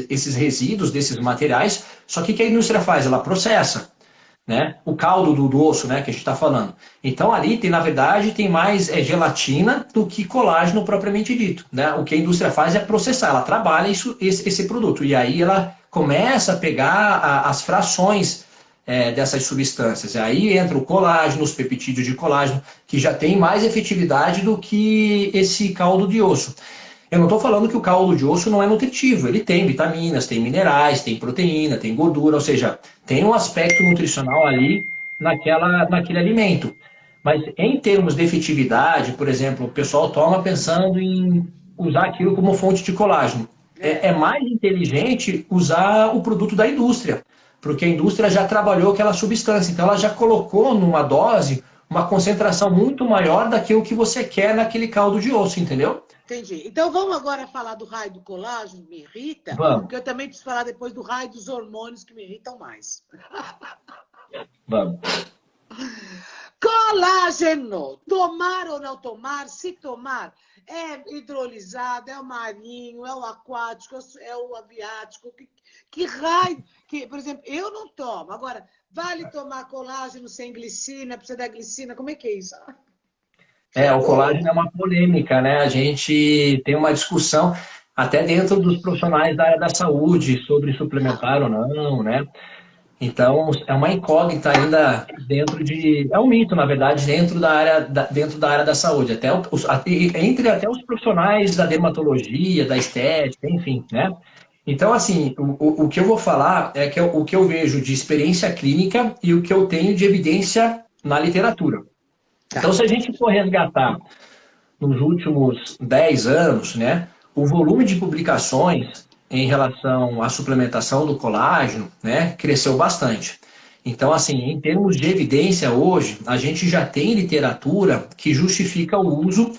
esses resíduos desses materiais, só que o que a indústria faz? Ela processa, né? O caldo do osso, né, que a gente está falando. Então ali tem, na verdade, tem mais gelatina do que colágeno propriamente dito, né? O que a indústria faz é processar, ela trabalha esse produto e aí ela começa a pegar as frações dessas substâncias. E aí entra o colágeno, os peptídeos de colágeno, que já tem mais efetividade do que esse caldo de osso. Eu não estou falando que o caldo de osso não é nutritivo. Ele tem vitaminas, tem minerais, tem proteína, tem gordura, ou seja, tem um aspecto nutricional ali naquele alimento. Mas em termos de efetividade, por exemplo, o pessoal toma pensando em usar aquilo como fonte de colágeno. É É, mais inteligente usar o produto da indústria, porque a indústria já trabalhou aquela substância, então ela já colocou numa dose uma concentração muito maior daquilo que você quer naquele caldo de osso, entendeu? entendi. Então vamos agora falar do raio do colágeno, que me irrita, Vamos, porque eu também preciso falar depois do raio dos hormônios que me irritam mais. vamos. Colágeno! Tomar ou não tomar? Se tomar, é hidrolisado, é o marinho, é o aquático, é o aviático. Que raio? Que, por exemplo, eu não tomo. Agora, vale tomar colágeno sem glicina? Precisa da glicina? Como é que é isso? O colágeno é uma polêmica, né? A gente tem uma discussão até dentro dos profissionais da área da saúde sobre suplementar ou não, né? Então, é uma incógnita ainda dentro de. É um mito, na verdade, dentro da área da saúde. Entre até os profissionais da dermatologia, da estética, enfim, né? Então, assim, o que eu vou falar é que o que eu vejo de experiência clínica e o que eu tenho de evidência na literatura. Então, Tá. se a gente for resgatar nos últimos 10 anos, né, o volume de publicações em relação à suplementação do colágeno, né, cresceu bastante. Então, assim, em termos de evidência hoje, a gente já tem literatura que justifica o uso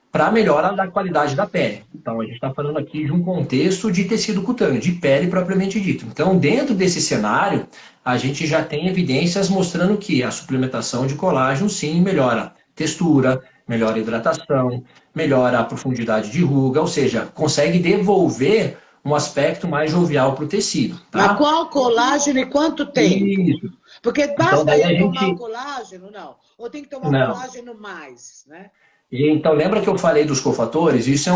para melhora da qualidade da pele. Então, a gente está falando aqui de um contexto de tecido cutâneo, de pele propriamente dito. Então, dentro desse cenário, a gente já tem evidências mostrando que a suplementação de colágeno, sim, melhora textura, melhora hidratação, melhora a profundidade de ruga, ou seja, consegue devolver um aspecto mais jovial para o tecido, Mas tá? qual colágeno e quanto tempo? Isso. Porque Então, basta daí a eu tomar o gente... colágeno? Não. Ou tem que tomar o Não. colágeno mais, né? E então, lembra que eu falei dos cofatores? Isso é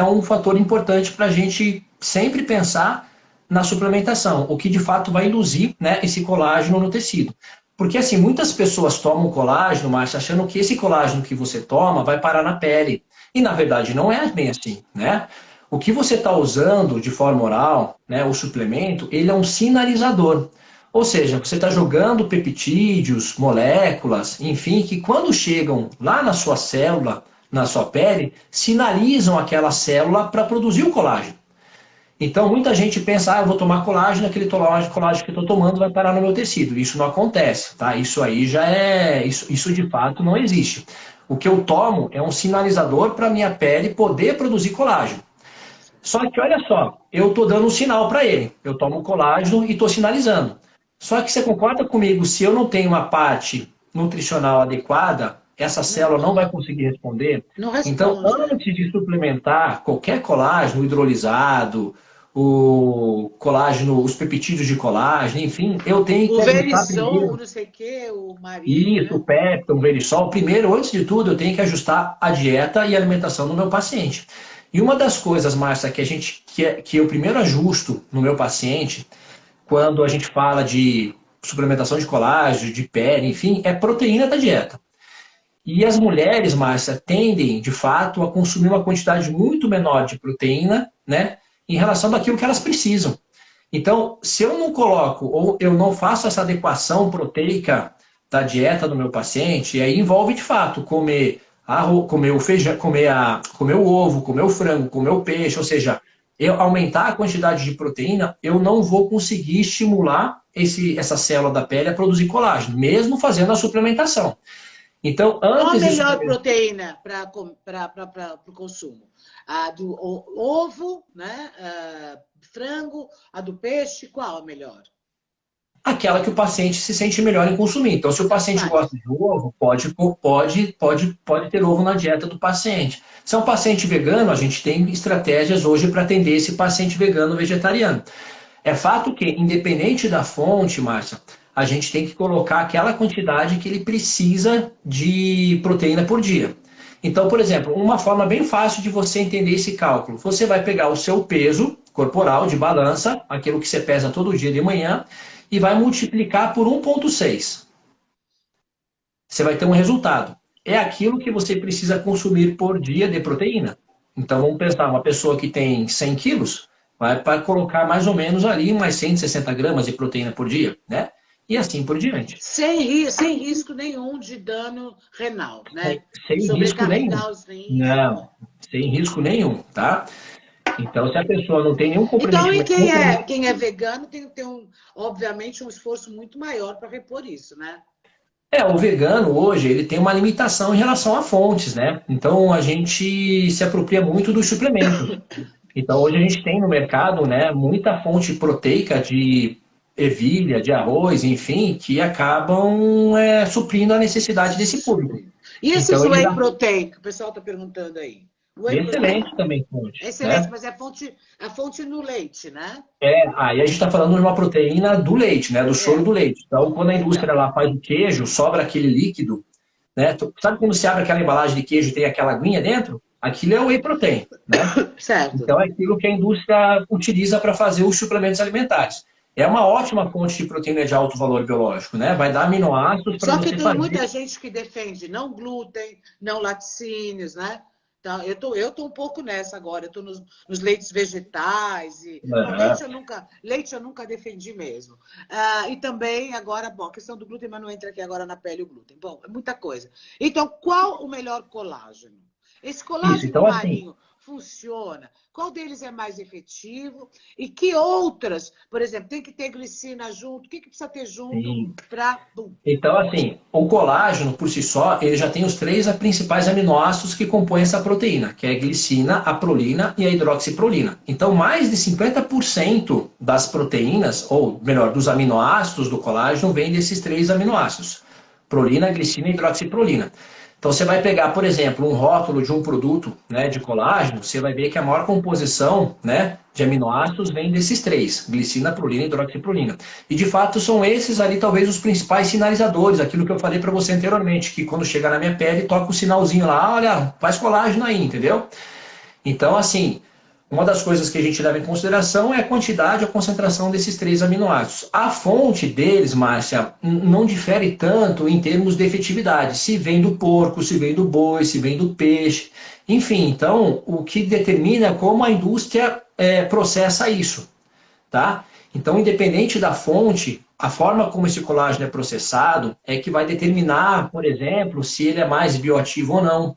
um fator importante para a gente sempre pensar na suplementação, o que de fato vai induzir, né, esse colágeno no tecido. Porque assim, muitas pessoas tomam colágeno, Márcia, achando que esse colágeno que você toma vai parar na pele. E na verdade não é bem assim, né? O que você está usando de forma oral, né, o suplemento, ele é um sinalizador. Ou seja, você está jogando peptídeos, moléculas, enfim, que quando chegam lá na sua célula, na sua pele, sinalizam aquela célula para produzir o colágeno. Então, muita gente pensa, eu vou tomar colágeno, aquele colágeno que eu estou tomando vai parar no meu tecido. Isso não acontece, tá? Isso aí já é... Isso de fato não existe. O que eu tomo é um sinalizador para a minha pele poder produzir colágeno. Só que, olha só, eu estou dando um sinal para ele. Eu tomo colágeno e estou sinalizando. Só que você concorda comigo, se eu não tenho uma parte nutricional adequada, essa célula não vai conseguir responder. Não Então, responde, né? antes de suplementar qualquer colágeno hidrolisado, o colágeno, os peptídeos de colágeno, enfim, eu tenho O que ajustar Verisol, o primeiro. não sei o quê, o Marinho, Isso, né? o Pepton, o Verisol. Primeiro, antes de tudo, eu tenho que ajustar a dieta e a alimentação do meu paciente. E uma das coisas, Márcia, que eu primeiro ajusto no meu paciente, quando a gente fala de suplementação de colágeno, de pele, enfim, é proteína da dieta. E as mulheres, Márcia, tendem, de fato, a consumir uma quantidade muito menor de proteína, né, em relação daquilo que elas precisam. Então, se eu não coloco ou eu não faço essa adequação proteica da dieta do meu paciente, aí envolve, de fato, comer arroz, comer o feijão, comer o ovo, comer o frango, comer o peixe, ou seja, eu aumentar a quantidade de proteína, eu não vou conseguir estimular essa célula da pele a produzir colágeno, mesmo fazendo a suplementação. Então, Qual a antes de melhor suplementar, proteína para o consumo? A do ovo, né? Frango, a do peixe, qual a melhor? aquela que o paciente se sente melhor em consumir. Então, se o Tanto paciente faz. gosta de ovo, pode ter ovo na dieta do paciente. Se é um paciente vegano, a gente tem estratégias hoje para atender esse paciente vegano vegetariano. É fato que, independente da fonte, Márcia, a gente tem que colocar aquela quantidade que ele precisa de proteína por dia. Então, por exemplo, uma forma bem fácil de você entender esse cálculo. Você vai pegar o seu peso corporal de balança, aquilo que você pesa todo dia de manhã, e vai multiplicar por 1,6. Você vai ter um resultado. É aquilo que você precisa consumir por dia de proteína. Então, vamos pensar, uma pessoa que tem 100 quilos, vai para colocar mais ou menos ali umas 160 gramas de proteína por dia, né? E assim por diante. Sem risco nenhum de dano renal, né? Sem risco nenhum. Sobrecarregar os rins. Não, sem risco nenhum, tá? Então, se a pessoa não tem nenhum Então, e comprometimento. quem é vegano tem que ter, obviamente, um esforço muito maior para repor isso, né? O vegano hoje, ele tem uma limitação em relação a fontes, né? Então, a gente se apropria muito dos suplementos. Então, hoje a gente tem no mercado, né, muita fonte proteica de ervilha, de arroz, enfim, que acabam suprindo a necessidade desse público. E esses Então, ele whey dá protein, que o pessoal está perguntando aí? Whey protein excelente também é fonte, excelente, né? mas é a fonte no leite, né? Aí a gente está falando de uma proteína do leite, né, do choro É, do leite. Então, quando a indústria então, lá faz o queijo, sobra aquele líquido, né? Sabe quando você abre aquela embalagem de queijo e tem aquela aguinha dentro? Aquilo é o whey protein, né? certo. Então, é aquilo que a indústria utiliza para fazer os suplementos alimentares. É uma ótima fonte de proteína de alto valor biológico, né? Vai dar aminoácidos para Só que você tem fazer. muita gente que defende não glúten, não laticínios, né? Então, eu tô um pouco nessa agora, eu tô nos leites vegetais. Não, leite eu nunca defendi mesmo. E também, agora, bom, a questão do glúten, mas não entra aqui agora na pele o glúten. Bom, é muita coisa. Então, qual o melhor colágeno? Esse Isso, colágeno então assim, marinho funciona? Qual deles é mais efetivo? E que outras, por exemplo, tem que ter glicina junto? O que precisa ter junto sim. para... Então, assim, o colágeno, por si só, ele já tem os três principais aminoácidos que compõem essa proteína, que é a glicina, a prolina e a hidroxiprolina. Então, mais de 50% das proteínas, ou melhor, dos aminoácidos do colágeno, vem desses três aminoácidos: prolina, glicina e hidroxiprolina. Então, você vai pegar, por exemplo, um rótulo de um produto, né, de colágeno, você vai ver que a maior composição, né, de aminoácidos vem desses três: glicina, prolina e hidroxiprolina. E, de fato, são esses ali talvez os principais sinalizadores, aquilo que eu falei para você anteriormente, que quando chega na minha pele, toca o sinalzinho lá, olha, faz colágeno aí, entendeu? Então, assim, uma das coisas que a gente leva em consideração é a quantidade ou a concentração desses 3 aminoácidos. A fonte deles, Márcia, não difere tanto em termos de efetividade. Se vem do porco, se vem do boi, se vem do peixe. Enfim, então, o que determina é como a indústria processa isso. Tá? Então, independente da fonte, a forma como esse colágeno é processado é que vai determinar, por exemplo, se ele é mais bioativo ou não.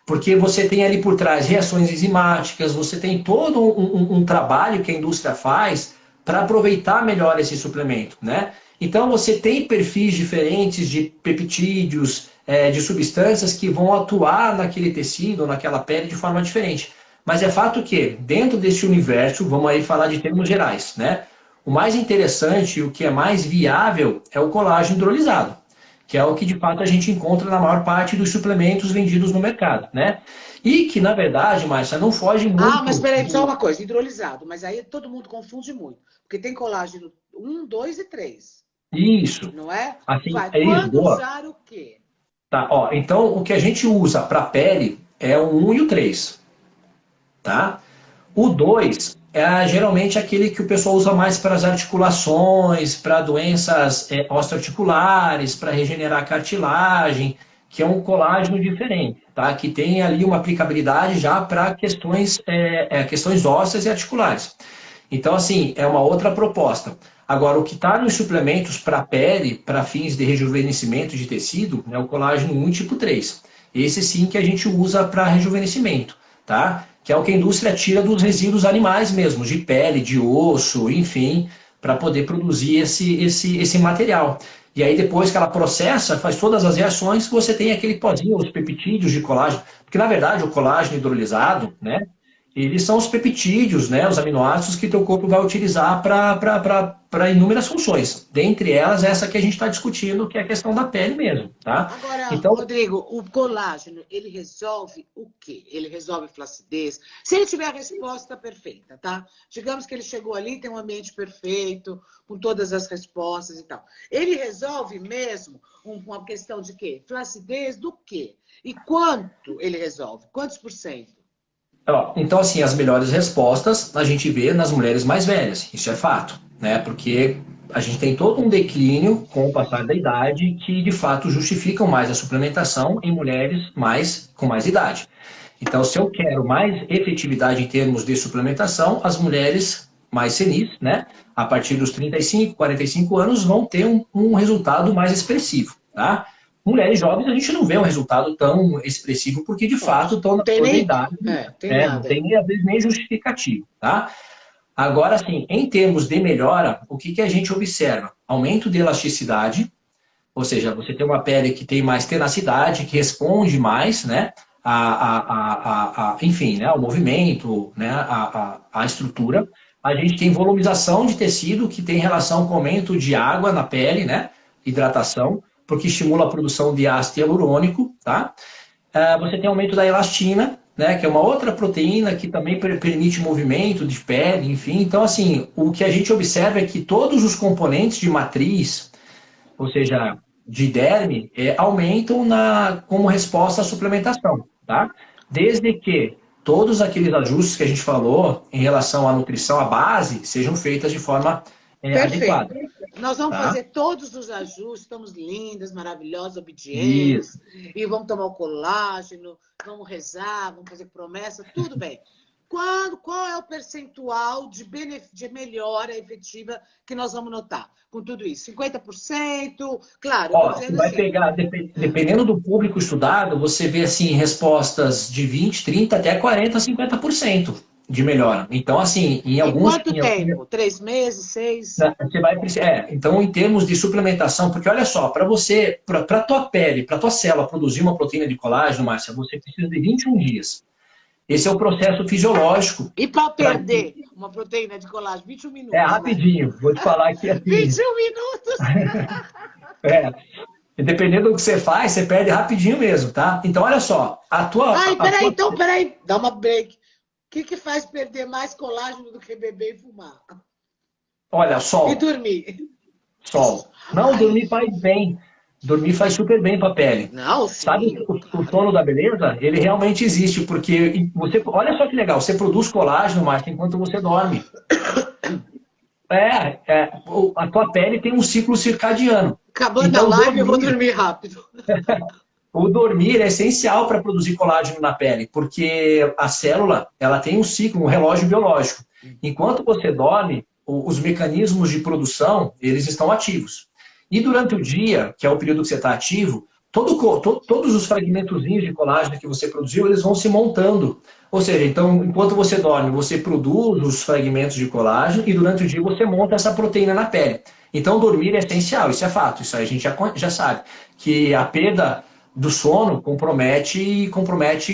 Porque você tem ali por trás reações enzimáticas, você tem todo um trabalho que a indústria faz para aproveitar melhor esse suplemento, né? Então você tem perfis diferentes de peptídeos, de substâncias que vão atuar naquele tecido, naquela pele de forma diferente. Mas é fato que, dentro desse universo, vamos aí falar de termos gerais, né? O mais interessante e o que é mais viável é o colágeno hidrolisado, que é o que de fato a gente encontra na maior parte dos suplementos vendidos no mercado, né? E que, na verdade, Márcia, não foge Ah, muito. mas peraí, só uma coisa, hidrolisado. Mas aí todo mundo confunde muito. Porque tem colágeno 1, 2 e 3. Isso. Não é? Assim, Vai. é isso, Quando boa. usar o quê? Tá, ó, então o que a gente usa para pele é o 1 e o 3, tá? O 2 é geralmente aquele que o pessoal usa mais para as articulações, para doenças osteoarticulares, para regenerar cartilagem, que é um colágeno diferente, tá? Que tem ali uma aplicabilidade já para questões ósseas e articulares. Então, assim, é uma outra proposta. Agora, o que está nos suplementos para a pele, para fins de rejuvenescimento de tecido, é o colágeno 1 tipo 3. Esse sim que a gente usa para rejuvenescimento, tá? Que é o que a indústria tira dos resíduos animais mesmo, de pele, de osso, enfim, para poder produzir esse material. E aí, depois que ela processa, faz todas as reações, você tem aquele pozinho, os peptídeos de colágeno. Porque, na verdade, o colágeno hidrolisado, né? Eles são os peptídeos, né, os aminoácidos que teu corpo vai utilizar para inúmeras funções. Dentre elas, essa que a gente está discutindo, que é a questão da pele mesmo, tá? Agora, Então, Rodrigo, o colágeno, ele resolve o quê? Ele resolve flacidez? Se ele tiver a resposta perfeita, tá? Digamos que ele chegou ali, tem um ambiente perfeito, com todas as respostas e tal. Ele resolve mesmo uma questão de quê? Flacidez do quê? E quanto ele resolve? Quantos por cento? ó, então, assim, as melhores respostas a gente vê nas mulheres mais velhas, isso é fato, né? Porque a gente tem todo um declínio com o passar da idade que, de fato, justificam mais a suplementação em mulheres com mais idade. Então, se eu quero mais efetividade em termos de suplementação, as mulheres mais senis, né, a partir dos 35, 45 anos, vão ter um resultado mais expressivo, tá? Mulheres jovens, a gente não vê um resultado tão expressivo, porque de fato estão Não na tem flor da nem. idade, Tem não nada aí. tem às vezes nem justificativo, tá? Agora, assim, em termos de melhora, o que a gente observa? Aumento de elasticidade, ou seja, você tem uma pele que tem mais tenacidade, que responde mais, né? Enfim, né? O movimento, né? A estrutura. A gente tem volumização de tecido, que tem relação com o aumento de água na pele, né? Hidratação, porque estimula a produção de ácido hialurônico, tá? Você tem aumento da elastina, né? Que é uma outra proteína que também permite movimento de pele, enfim. Então, assim, o que a gente observa é que todos os componentes de matriz, ou seja, de derme, aumentam como resposta à suplementação, tá? Desde que todos aqueles ajustes que a gente falou em relação à nutrição, à base, sejam feitas de forma Perfeito. adequada, Nós vamos tá? fazer todos os ajustes, estamos lindas, maravilhosas, Isso. obedientes, e vamos tomar o colágeno, vamos rezar, vamos fazer promessa, tudo bem. Qual é o percentual de melhora efetiva que nós vamos notar com tudo isso? 50%? Claro, eu estou Ó, você dizendo vai assim. pegar, dependendo do público estudado, você vê assim respostas de 20, 30 até 40, 50% de melhora. Então, assim, em Em alguns, quanto tempo? 3 meses? 6? você vai precisar. Então, em termos de suplementação, porque olha só, para a tua pele, para a tua célula produzir uma proteína de colágeno, Márcia, você precisa de 21 dias. Esse é o processo fisiológico. E para Pra... perder uma proteína de colágeno? 21 É minutos, vai. rapidinho, vou te falar aqui assim. 21 minutos! É, dependendo do que você faz, você perde rapidinho mesmo, tá? Então, olha só, Ai, a peraí, tua então, peraí. Dá uma break. O que faz perder mais colágeno do que beber e fumar? olha, E sol, dormir. sol. Não, Ai, dormir faz bem. Dormir faz super bem para a pele. Não, Sabe sim, o claro. sono da beleza? Ele realmente existe, porque você, olha só que legal, você produz colágeno, Marta, enquanto você dorme. A tua pele tem um ciclo circadiano. Acabando a Então, live, eu vou dormir, dormir rápido. o dormir é essencial para produzir colágeno na pele, porque a célula, ela tem um ciclo, um relógio biológico. Enquanto você dorme, os mecanismos de produção, eles estão ativos. E durante o dia, que é o período que você está ativo, todos os fragmentozinhos de colágeno que você produziu, eles vão se montando. Ou seja, então, enquanto você dorme, você produz os fragmentos de colágeno e durante o dia você monta essa proteína na pele. Então, dormir é essencial, isso é fato, isso aí a gente já sabe. Que a perda do sono compromete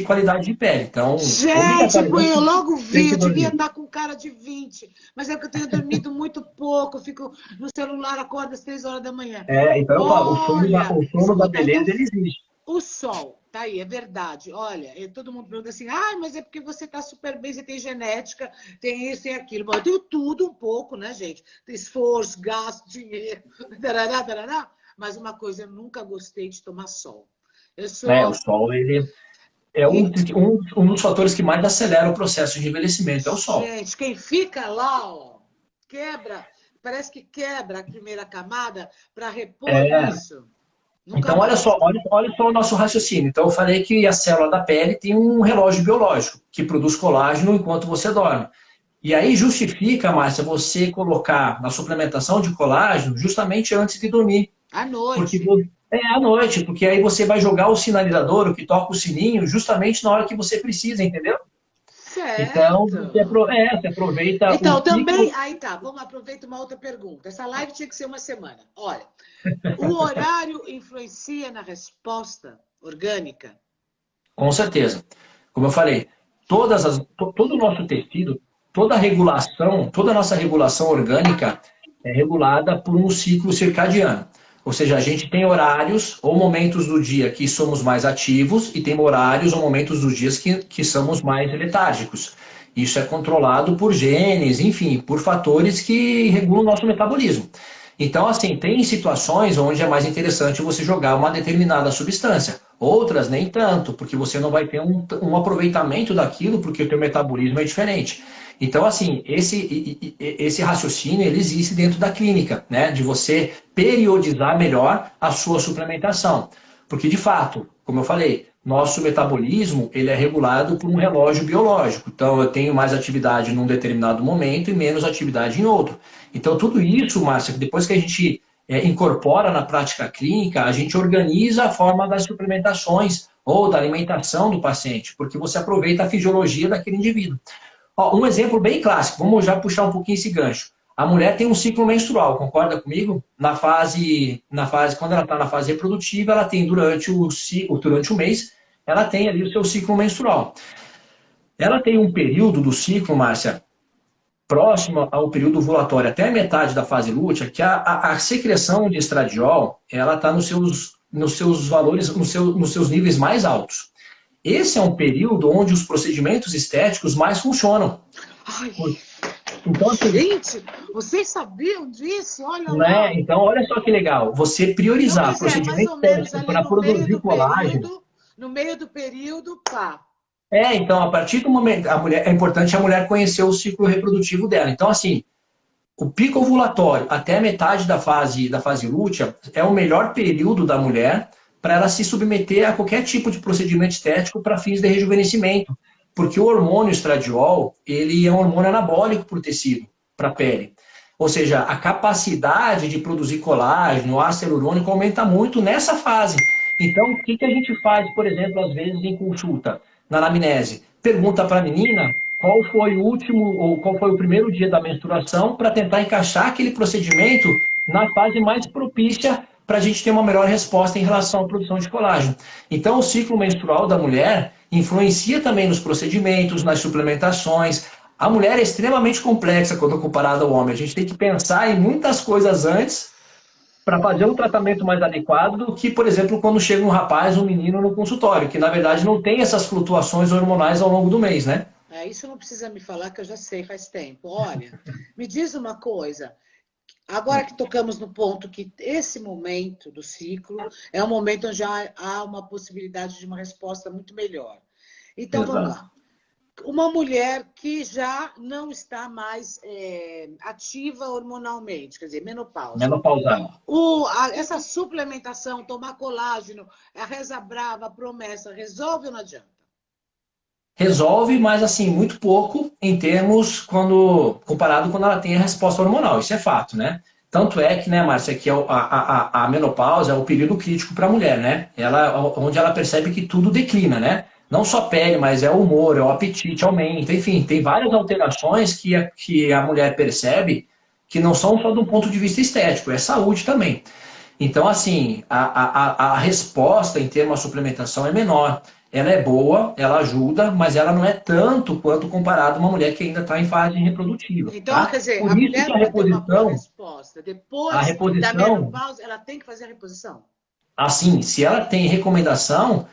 qualidade de pele. Então, Gente, eu obrigatoriamente logo tem vi, que eu devia dormir. estar com cara de 20, mas é que eu tenho dormido muito pouco, fico no celular, acordo às 3 horas da manhã. Então eu falo, Olha, o sono da escuta, beleza, ele existe. o sol, tá aí, é verdade. Olha, todo mundo pergunta assim, mas é porque você tá super bem, você tem genética, tem isso e aquilo. Bom, eu tenho tudo um pouco, né, gente? Tem esforço, gasto, dinheiro, tarará, tarará. Mas uma coisa, eu nunca gostei de tomar sol. Eu O sou. sol, ele é um dos fatores que mais acelera o processo de envelhecimento, é o sol. Gente, quem fica lá, ó, quebra, parece que quebra a primeira camada para repor É, isso. Nunca então, olha só, gosto. olha só o nosso raciocínio. Então, eu falei que a célula da pele tem um relógio biológico que produz colágeno enquanto você dorme. E aí justifica, Márcia, você colocar na suplementação de colágeno justamente antes de dormir. À Porque noite. é à noite, porque aí você vai jogar o sinalizador, o que toca o sininho, justamente na hora que você precisa, entendeu? Então, Certo. você aproveita o Então, também. ciclo. Aí tá, vamos aproveitar uma outra pergunta. Essa live tinha que ser uma semana. Olha, o horário influencia na resposta orgânica? Com certeza. Como eu falei, todo o nosso tecido, toda a nossa regulação orgânica é regulada por um ciclo circadiano. Ou seja, a gente tem horários ou momentos do dia que somos mais ativos e tem horários ou momentos dos dias que somos mais letárgicos. Isso é controlado por genes, enfim, por fatores que regulam o nosso metabolismo. Então, assim, tem situações onde é mais interessante você jogar uma determinada substância. Outras nem tanto, porque você não vai ter um aproveitamento daquilo, porque o teu metabolismo é diferente. Então, assim, esse raciocínio, ele existe dentro da clínica, né? De você periodizar melhor a sua suplementação. Porque, de fato, como eu falei, nosso metabolismo, ele é regulado por um relógio biológico. Então, eu tenho mais atividade num determinado momento e menos atividade em outro. Então, tudo isso, Márcia, depois que a gente incorpora na prática clínica, a gente organiza a forma das suplementações ou da alimentação do paciente, porque você aproveita a fisiologia daquele indivíduo. Ó, um exemplo bem clássico, vamos já puxar um pouquinho esse gancho. A mulher tem um ciclo menstrual, concorda comigo? Quando ela está na fase reprodutiva, ela tem durante o mês, ela tem ali o seu ciclo menstrual. Ela tem um período do ciclo, Márcia, próximo ao período ovulatório, até a metade da fase lútea, que a secreção de estradiol, ela está nos seus valores, nos seus níveis mais altos. Esse é um período onde os procedimentos estéticos mais funcionam. Ai, Então, assim, gente, vocês sabiam disso? Olha né? lá. Então, olha só que legal. Você Então, quer priorizar dizer, mais procedimento ou menos estético ali para produzir colágeno. no meio do período, pá. Então, a partir do momento, é importante a mulher conhecer o ciclo reprodutivo dela. Então, assim, o pico ovulatório até a metade da fase lútea é o melhor período da mulher para ela se submeter a qualquer tipo de procedimento estético para fins de rejuvenescimento. Porque o hormônio estradiol, ele é um hormônio anabólico para o tecido, para a pele. Ou seja, a capacidade de produzir colágeno, ácido hialurônico aumenta muito nessa fase. Então, o que a gente faz, por exemplo, às vezes em consulta, na anamnese? Pergunta para a menina qual foi o último ou qual foi o primeiro dia da menstruação para tentar encaixar aquele procedimento na fase mais propícia para a gente ter uma melhor resposta em relação à produção de colágeno. Então, o ciclo menstrual da mulher influencia também nos procedimentos, nas suplementações. A mulher é extremamente complexa quando comparada ao homem. A gente tem que pensar em muitas coisas antes para fazer um tratamento mais adequado do que, por exemplo, quando chega um rapaz, um menino no consultório, que na verdade não tem essas flutuações hormonais ao longo do mês, né? Isso não precisa me falar, que eu já sei faz tempo. Olha, me diz uma coisa. Agora que tocamos no ponto que esse momento do ciclo é um momento onde há uma possibilidade de uma resposta muito melhor. Então, vamos Exato. lá. Uma mulher que já não está mais ativa hormonalmente, quer dizer, menopausa. Menopausal. Essa suplementação, tomar colágeno, a reza brava, a promessa, resolve ou não adianta? Resolve, mas assim, muito pouco em termos comparado quando ela tem a resposta hormonal. Isso é fato, né? Tanto é que, né, Márcia, que a menopausa é o período crítico para a mulher, né? Onde ela percebe que tudo declina, né? Não só pele, mas é o humor, é o apetite, aumenta, enfim, tem várias alterações que a mulher percebe que não são só do ponto de vista estético, é saúde também. Então, assim, a resposta em termos de suplementação é menor. Ela é boa, ela ajuda, mas ela não é tanto quanto comparado a uma mulher que ainda está em fase reprodutiva, Então, quer tá? dizer, Por a isso que mulher, para ter uma boa resposta, a depois da reposição, menopausa, ela tem que fazer a reposição. assim, se ela tem recomendação,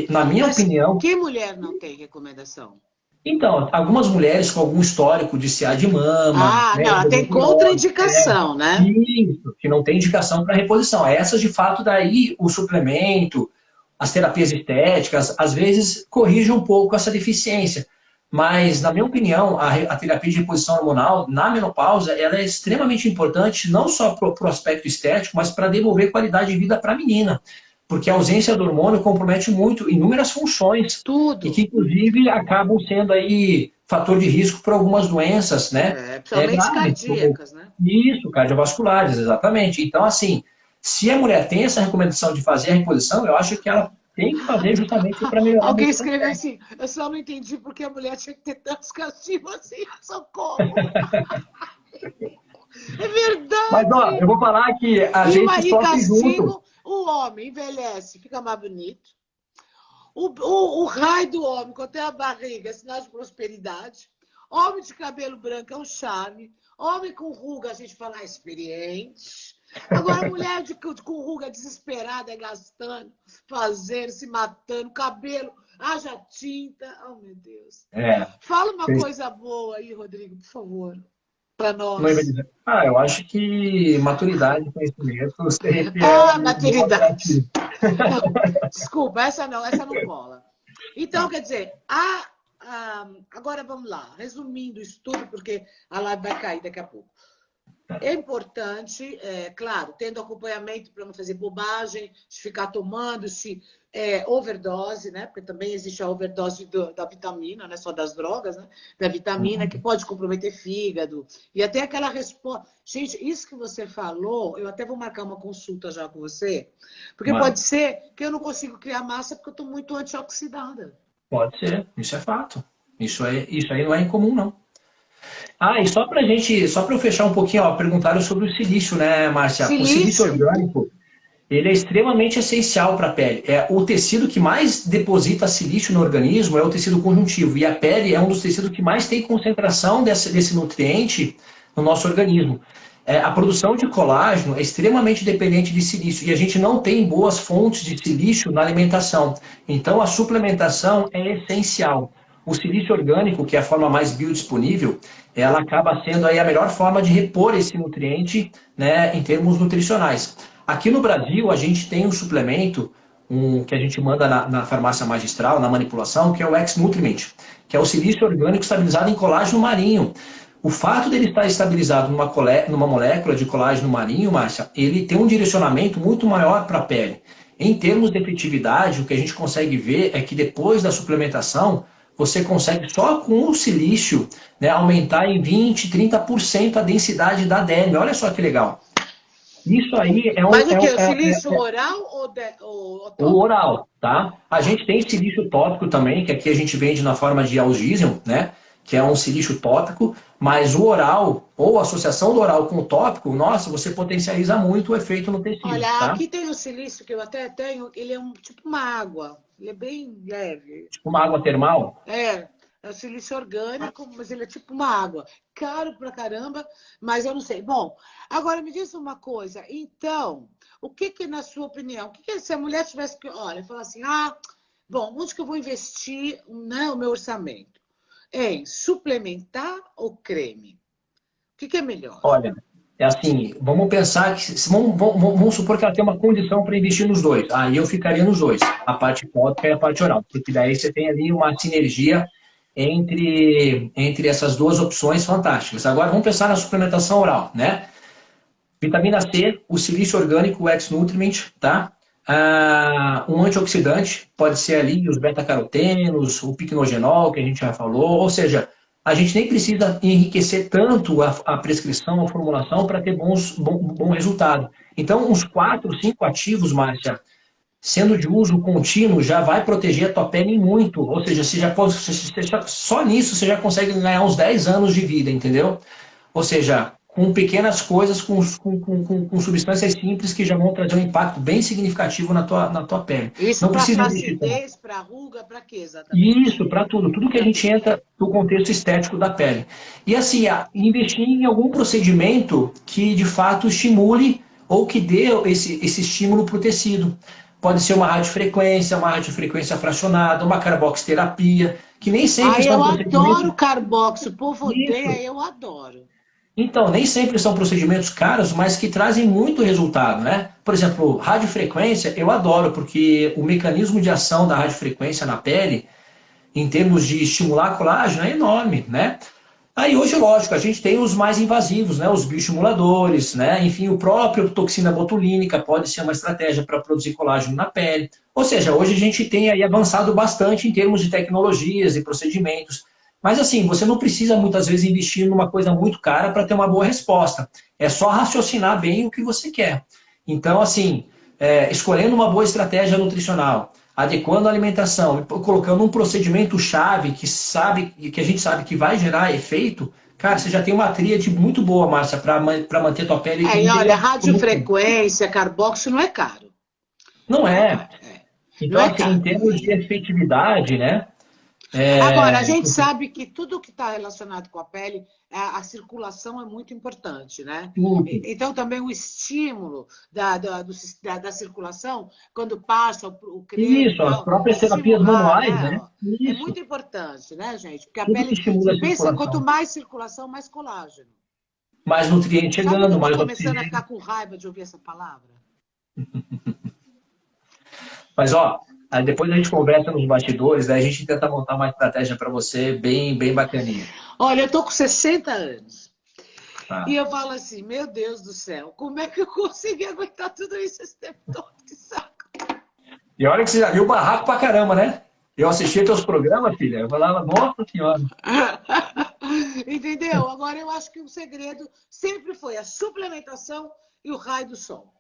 na minha Mas opinião, que mulher não tem recomendação? então, algumas mulheres com algum histórico de CA de mama, Ah, né, não, ela tem endometriose, contraindicação, né? isso, que não tem indicação para reposição. Essas, de fato, daí o suplemento, as terapias estéticas, às vezes corrigem um pouco essa deficiência. Mas, na minha opinião, a terapia de reposição hormonal na menopausa ela é extremamente importante, não só para o aspecto estético, mas para devolver qualidade de vida para a menina. Porque a ausência do hormônio compromete muito inúmeras funções e que, Tudo. inclusive, acabam sendo aí fator de risco para algumas doenças, né? Principalmente Graves, como cardíacas, né? isso, cardiovasculares, exatamente. Então, assim, se a mulher tem essa recomendação de fazer a reposição, eu acho que ela tem que fazer justamente para melhorar Alguém muito esse escreveu aspecto. assim, eu só não entendi porque a mulher tinha que ter tantos castigos assim, socorro. É Mas, ó, eu verdade. vou falar que a gente E sofre junto. castigo, o homem envelhece, fica mais bonito. O raio do homem, quando tem a barriga, é sinal de prosperidade. Homem de cabelo branco é um charme. Homem com ruga, a gente fala, experiente. Agora, mulher com ruga desesperada, gastando, fazendo, se matando, cabelo, haja tinta. Oh, meu Deus. É, Fala uma coisa boa aí, Rodrigo, por favor, para não ia nós. dizer. Eu acho que maturidade e conhecimento sempre é Ah, um bom maturidade. atrativo. Não, desculpa, essa não cola. Então, quer dizer, agora vamos lá, resumindo isso tudo, porque a live vai cair daqui a pouco. É importante, claro, tendo acompanhamento para não fazer bobagem, de ficar tomando, se overdose, né? Porque também existe a overdose da vitamina, não é só das drogas, né? Da vitamina, que pode comprometer fígado. E até aquela resposta. Gente, isso que você falou, eu até vou marcar uma consulta já com você, porque pode Mas ser que eu não consigo criar massa porque eu estou muito antioxidada. pode ser, isso é fato. Isso aí não é incomum, não. E só para eu fechar um pouquinho, ó, perguntaram sobre o silício, né, Márcia? O silício Silício, orgânico, ele é extremamente essencial para a pele. É o tecido que mais deposita silício no organismo é o tecido conjuntivo. E a pele é um dos tecidos que mais tem concentração desse nutriente no nosso organismo. A produção de colágeno é extremamente dependente de silício. E a gente não tem boas fontes de silício na alimentação. Então, a suplementação é essencial. O silício orgânico, que é a forma mais biodisponível, ela acaba sendo aí a melhor forma de repor esse nutriente, né, em termos nutricionais. Aqui no Brasil, a gente tem um suplemento que a gente manda na farmácia magistral, na manipulação, que é o X-Nutriment, que é o silício orgânico estabilizado em colágeno marinho. O fato dele estar estabilizado numa molécula de colágeno marinho, Márcia, ele tem um direcionamento muito maior para a pele. Em termos de efetividade, o que a gente consegue ver é que depois da suplementação, você consegue só com o silício, né, aumentar em 20, 30% a densidade da derme. Olha só que legal. Isso aí é mas o que? O silício oral ou o tópico? oral, tá? A gente tem silício tópico também, que aqui a gente vende na forma de algísio, né? Que é um silício tópico, mas o oral, ou a associação do oral com o tópico, nossa, você potencializa muito o efeito no tecido, Olha, tá? aqui tem o silício que eu até tenho, ele é tipo uma água, ele é bem leve. Tipo uma água termal. É o silício orgânico, mas ele é tipo uma água. Caro pra caramba, mas eu não sei. Bom, agora me diz uma coisa. Então, o que que, na sua opinião, o que que se a mulher tivesse que, olha, falar assim, bom, onde que eu vou investir, né, o meu orçamento? Em suplementar ou creme? O que que é melhor? Olha, É assim, vamos pensar que, vamos supor que ela tem uma condição para investir nos dois. Aí eu ficaria nos dois, a parte tópica e a parte oral, porque daí você tem ali uma sinergia entre essas duas opções fantásticas. Agora vamos pensar na suplementação oral, né? Vitamina C, o silício orgânico, o X-Nutriment, tá? Um antioxidante, pode ser ali os beta-carotenos, o picnogenol, que a gente já falou, ou seja, a gente nem precisa enriquecer tanto a prescrição, a formulação, para ter bom resultado. Então, uns 4, 5 ativos, Márcia, sendo de uso contínuo, já vai proteger a tua pele muito. Ou seja, só nisso você já consegue ganhar uns 10 anos de vida, entendeu? Ou seja, com pequenas coisas, com substâncias simples que já vão trazer um impacto bem significativo na tua pele. Isso Não para precisa investir tanto. flacidez, para ruga, para quê exatamente? Isso, para tudo. Tudo que a Para gente tudo. entra no contexto estético da pele. E assim, investir em algum procedimento que de fato estimule ou que dê esse estímulo para o tecido. Pode ser uma radiofrequência fracionada, uma carboxterapia, que nem sempre Ai, são eu procedimentos. adoro carboxy. O povo odeia, Isso. eu adoro. Então, nem sempre são procedimentos caros, mas que trazem muito resultado, né? Por exemplo, radiofrequência, eu adoro, porque o mecanismo de ação da radiofrequência na pele, em termos de estimular colágeno, é enorme, né? Aí hoje, lógico, a gente tem os mais invasivos, né? Os bioestimuladores, né? Enfim, o próprio toxina botulínica pode ser uma estratégia para produzir colágeno na pele. Ou seja, hoje a gente tem aí avançado bastante em termos de tecnologias e procedimentos. Mas assim, você não precisa muitas vezes investir numa coisa muito cara para ter uma boa resposta. É só raciocinar bem o que você quer. Então, assim, escolhendo uma boa estratégia nutricional, adequando a alimentação, colocando um procedimento chave que a gente sabe que vai gerar efeito, cara, você já tem uma tríade muito boa, Márcia, para manter tua pele É, e olha, íntegra por muito tempo. radiofrequência, carboxy não é caro. Não Não é é. caro. É. Não Então, é assim, em caro. termos de efetividade, né? Agora, a É, gente sabe que tudo que está relacionado com a pele, a circulação é muito importante, né? tudo. Então, também o estímulo da circulação, quando passa o creme e Isso, as tal, próprias terapias estimular, manuais, né? né? Ó, é Isso, muito importante, né, gente? Porque a tudo que pele, estimula você a pensa, quanto circulação. mais circulação, mais colágeno. Mais nutriente Sabe que eu chegando, estou mais começando a oxigênio. ficar com raiva de ouvir essa palavra? Mas, ó, aí depois a gente conversa nos bastidores, daí a gente tenta montar uma estratégia para você bem, bem bacaninha. Olha, eu estou com 60 anos. E Tá? eu falo assim, meu Deus do céu, como é que eu consegui aguentar tudo isso esse tempo todo? Que saco. E olha que você já viu barraco pra caramba, né? Eu assistia teus programas, filha. Eu falava, nossa senhora. Entendeu? Agora eu acho que o segredo sempre foi a suplementação e o raio do sol.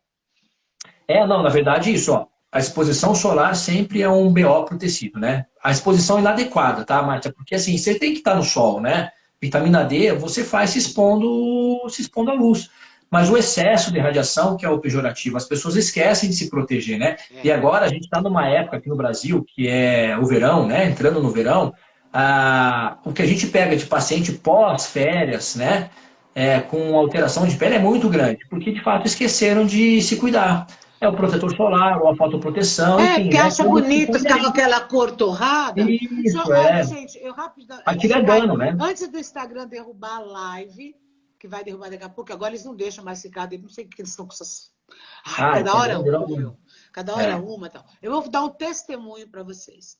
Não, na verdade, isso, ó. A exposição solar sempre é um BO pro tecido, né? A exposição inadequada, tá, Márcia? Porque assim, você tem que estar no sol, né? Vitamina D, você faz se expondo à luz. Mas o excesso de radiação, que é o pejorativo, as pessoas esquecem de se proteger, né? E É. agora a gente está numa época aqui no Brasil, que é o verão, né? Entrando no verão, o que a gente pega de paciente pós-férias, né? Com alteração de pele é muito grande, porque de fato esqueceram de se cuidar. É o protetor solar, ou a fotoproteção, enfim, Porque né? acha Coisas que bonito estão ficar com aí. aquela cor torrada. Isso, Olha, gente, eu rápido. aquilo é dano, né? Antes do Instagram derrubar a live, que vai derrubar daqui a pouco, agora eles não deixam mais ficar, não sei o que eles estão com essas. Ai, Ah, cada hora Instagram virou uma, viu? Cada hora é, uma e tal. Eu vou dar um testemunho para vocês.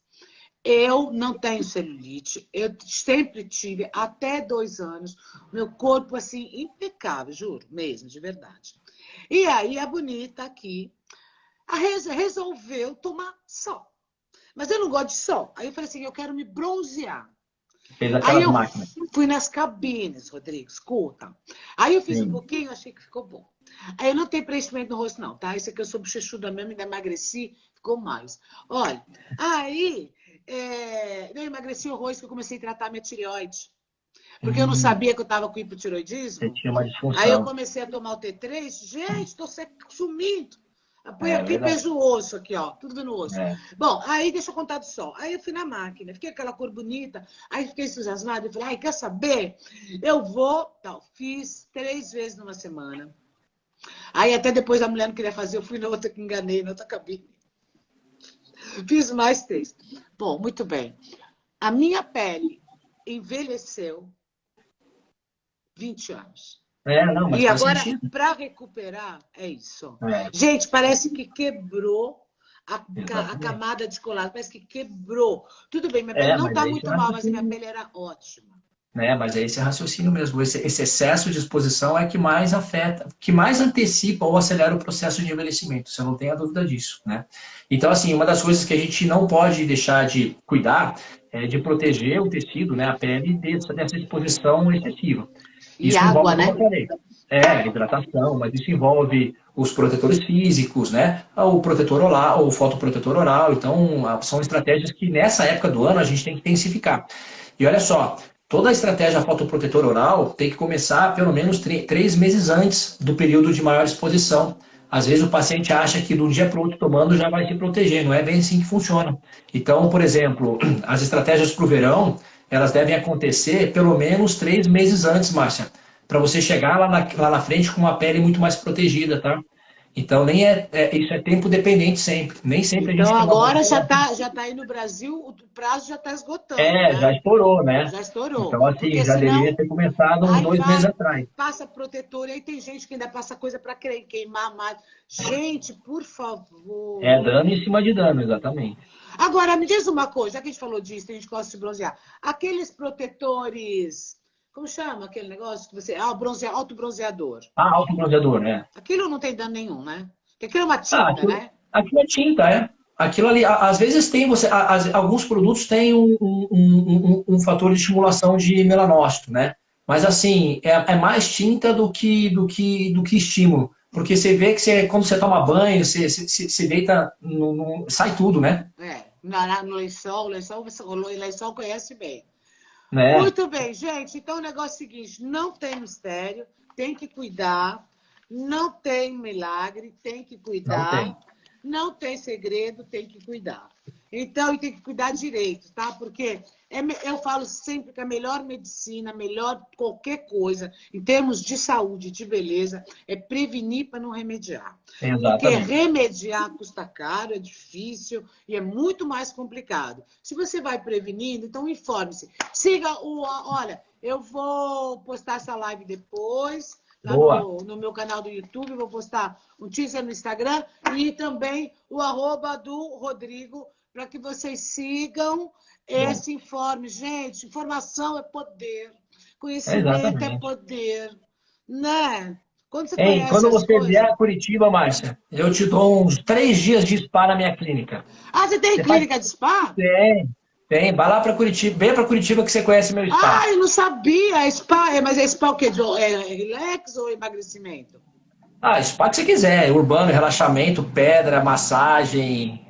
Eu não tenho celulite, eu sempre tive, até 2 anos, meu corpo assim, impecável, juro, mesmo, de verdade. E aí a bonita aqui resolveu tomar sol. Mas eu não gosto de sol. Aí eu falei assim, eu quero me bronzear. fez Aí aquelas eu máquinas. fui nas cabines, Rodrigo, escuta. Aí eu fiz um Sim. pouquinho, achei que ficou bom. Aí eu não tenho preenchimento no rosto, não, tá? Isso aqui eu sou bochechuda mesmo, ainda emagreci, ficou mais. Olha, aí eu emagreci o rosto que eu comecei a tratar minha tireoide. Porque eu não Hum, sabia que eu estava com você hipotiroidismo. tinha uma Aí eu disfunção. comecei a tomar o T3. Gente, estou sumindo. Põe É aqui, verdade. vejo o osso aqui, ó. Tudo no osso. É. Bom, aí deixa eu contar do sol. Aí eu fui na máquina, fiquei aquela cor bonita. Aí fiquei entusiasmada. Eu falei, ai, quer saber? Eu vou. Tal. Fiz 3 vezes numa semana. Aí até depois a mulher não queria fazer, eu fui na outra que enganei, na outra cabine. Fiz mais 3. Bom, muito bem. A minha pele envelheceu 20 anos. Não, mas E faz agora, sentido. para recuperar, é isso. É, Gente, parece que quebrou a exatamente. camada de colágeno, parece que quebrou. Tudo bem, minha pele não Mas está é esse muito mal, mas minha raciocínio, pele era ótima. mas é esse raciocínio mesmo. Esse excesso de exposição é que mais afeta, que mais antecipa ou acelera o processo de envelhecimento. Você não tem a dúvida disso, né? Então, assim, uma das coisas que a gente não pode deixar de cuidar é de proteger o tecido, né, a pele dessa exposição excessiva. E Isso envolve, água, como né? eu falei, a hidratação, mas isso envolve os protetores físicos, né? O protetor oral, o fotoprotetor oral. Então, são estratégias que nessa época do ano a gente tem que intensificar. E olha só, toda a estratégia fotoprotetor oral tem que começar pelo menos 3 meses antes do período de maior exposição. Às vezes o paciente acha que de um dia para o outro tomando já vai se proteger, não é bem assim que funciona. Então, por exemplo, as estratégias para o verão, elas devem acontecer pelo menos 3 meses antes, Márcia, para você chegar lá na frente com uma pele muito mais protegida, tá? Então, nem isso é tempo dependente sempre. Nem sempre a Então gente tem uma boa agora relação. já tá aí no Brasil, o prazo já está esgotando, Já né? estourou, né? Já estourou. Então, assim, Porque já deveria senão, ter começado uns aí 2 meses vai, atrás. passa protetor, e aí tem gente que ainda passa coisa para queimar mais. Gente, por É favor. dano em cima de dano, exatamente. Agora, me diz uma coisa, já que a gente falou disso, a gente gosta de bronzear. Aqueles protetores, como chama aquele negócio que você. Autobronzeador. Autobronzeador, né? Aquilo não tem dano nenhum, né? Porque aquilo é uma tinta, Aquilo, né? aquilo é tinta, é. Aquilo ali, às vezes tem, alguns produtos têm um fator de estimulação de melanócito, né? Mas assim, é mais tinta do que estímulo. Porque você vê que quando você toma banho, você deita, sai tudo, né? No lençol, o lençol conhece bem. Né? Muito bem, gente. Então o negócio é o seguinte: não tem mistério, tem que cuidar. Não tem milagre, tem que Não cuidar. tem. Não tem segredo, tem que cuidar. Então, e tem que cuidar direito, tá? Porque eu falo sempre que a melhor medicina, melhor qualquer coisa, em termos de saúde, de beleza, é prevenir para não remediar. Porque Exatamente. remediar custa caro, é difícil e é muito mais complicado. Se você vai prevenindo, então informe-se. Olha, eu vou postar essa live depois lá Boa. no meu canal do YouTube, vou postar um teaser no Instagram e também o @ do Rodrigo, para que vocês sigam Bom, esse informe. Gente, informação é poder, conhecimento é exatamente. poder, né? Quando você Ei, conhece quando as você vier coisas... a Curitiba, Márcia, eu te dou uns 3 dias de spa na minha clínica. Ah, você tem Você faz? clínica de spa? Tem, tem. Vai lá para Curitiba, vem para Curitiba que você conhece meu spa. Ah, eu não sabia. Spa, mas é spa o quê? É relax ou emagrecimento? Spa que você quiser, urbano, relaxamento, pedra, massagem,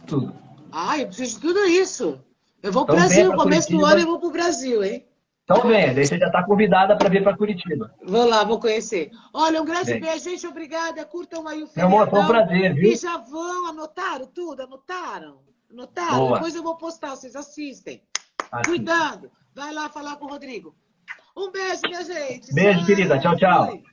tudo. Ah, eu preciso de tudo isso. Eu vou pro Então venha Brasil, para começo do ano Curitiba. eu vou pro Brasil, hein? Então venha, daí você já está convidada para vir para Curitiba. Vou lá, vou conhecer. Olha, um grande Bem, beijo, gente. Obrigada. Curtam aí o meu amor, foi um feriadão. prazer, E viu? já vão, anotaram tudo? Anotaram? Anotaram? Boa. Depois eu vou postar, vocês assistem. Assim. Cuidado. Vai lá falar com o Rodrigo. Um beijo, minha gente. Beijo, querida. Tchau, Tchau. tchau. Fui.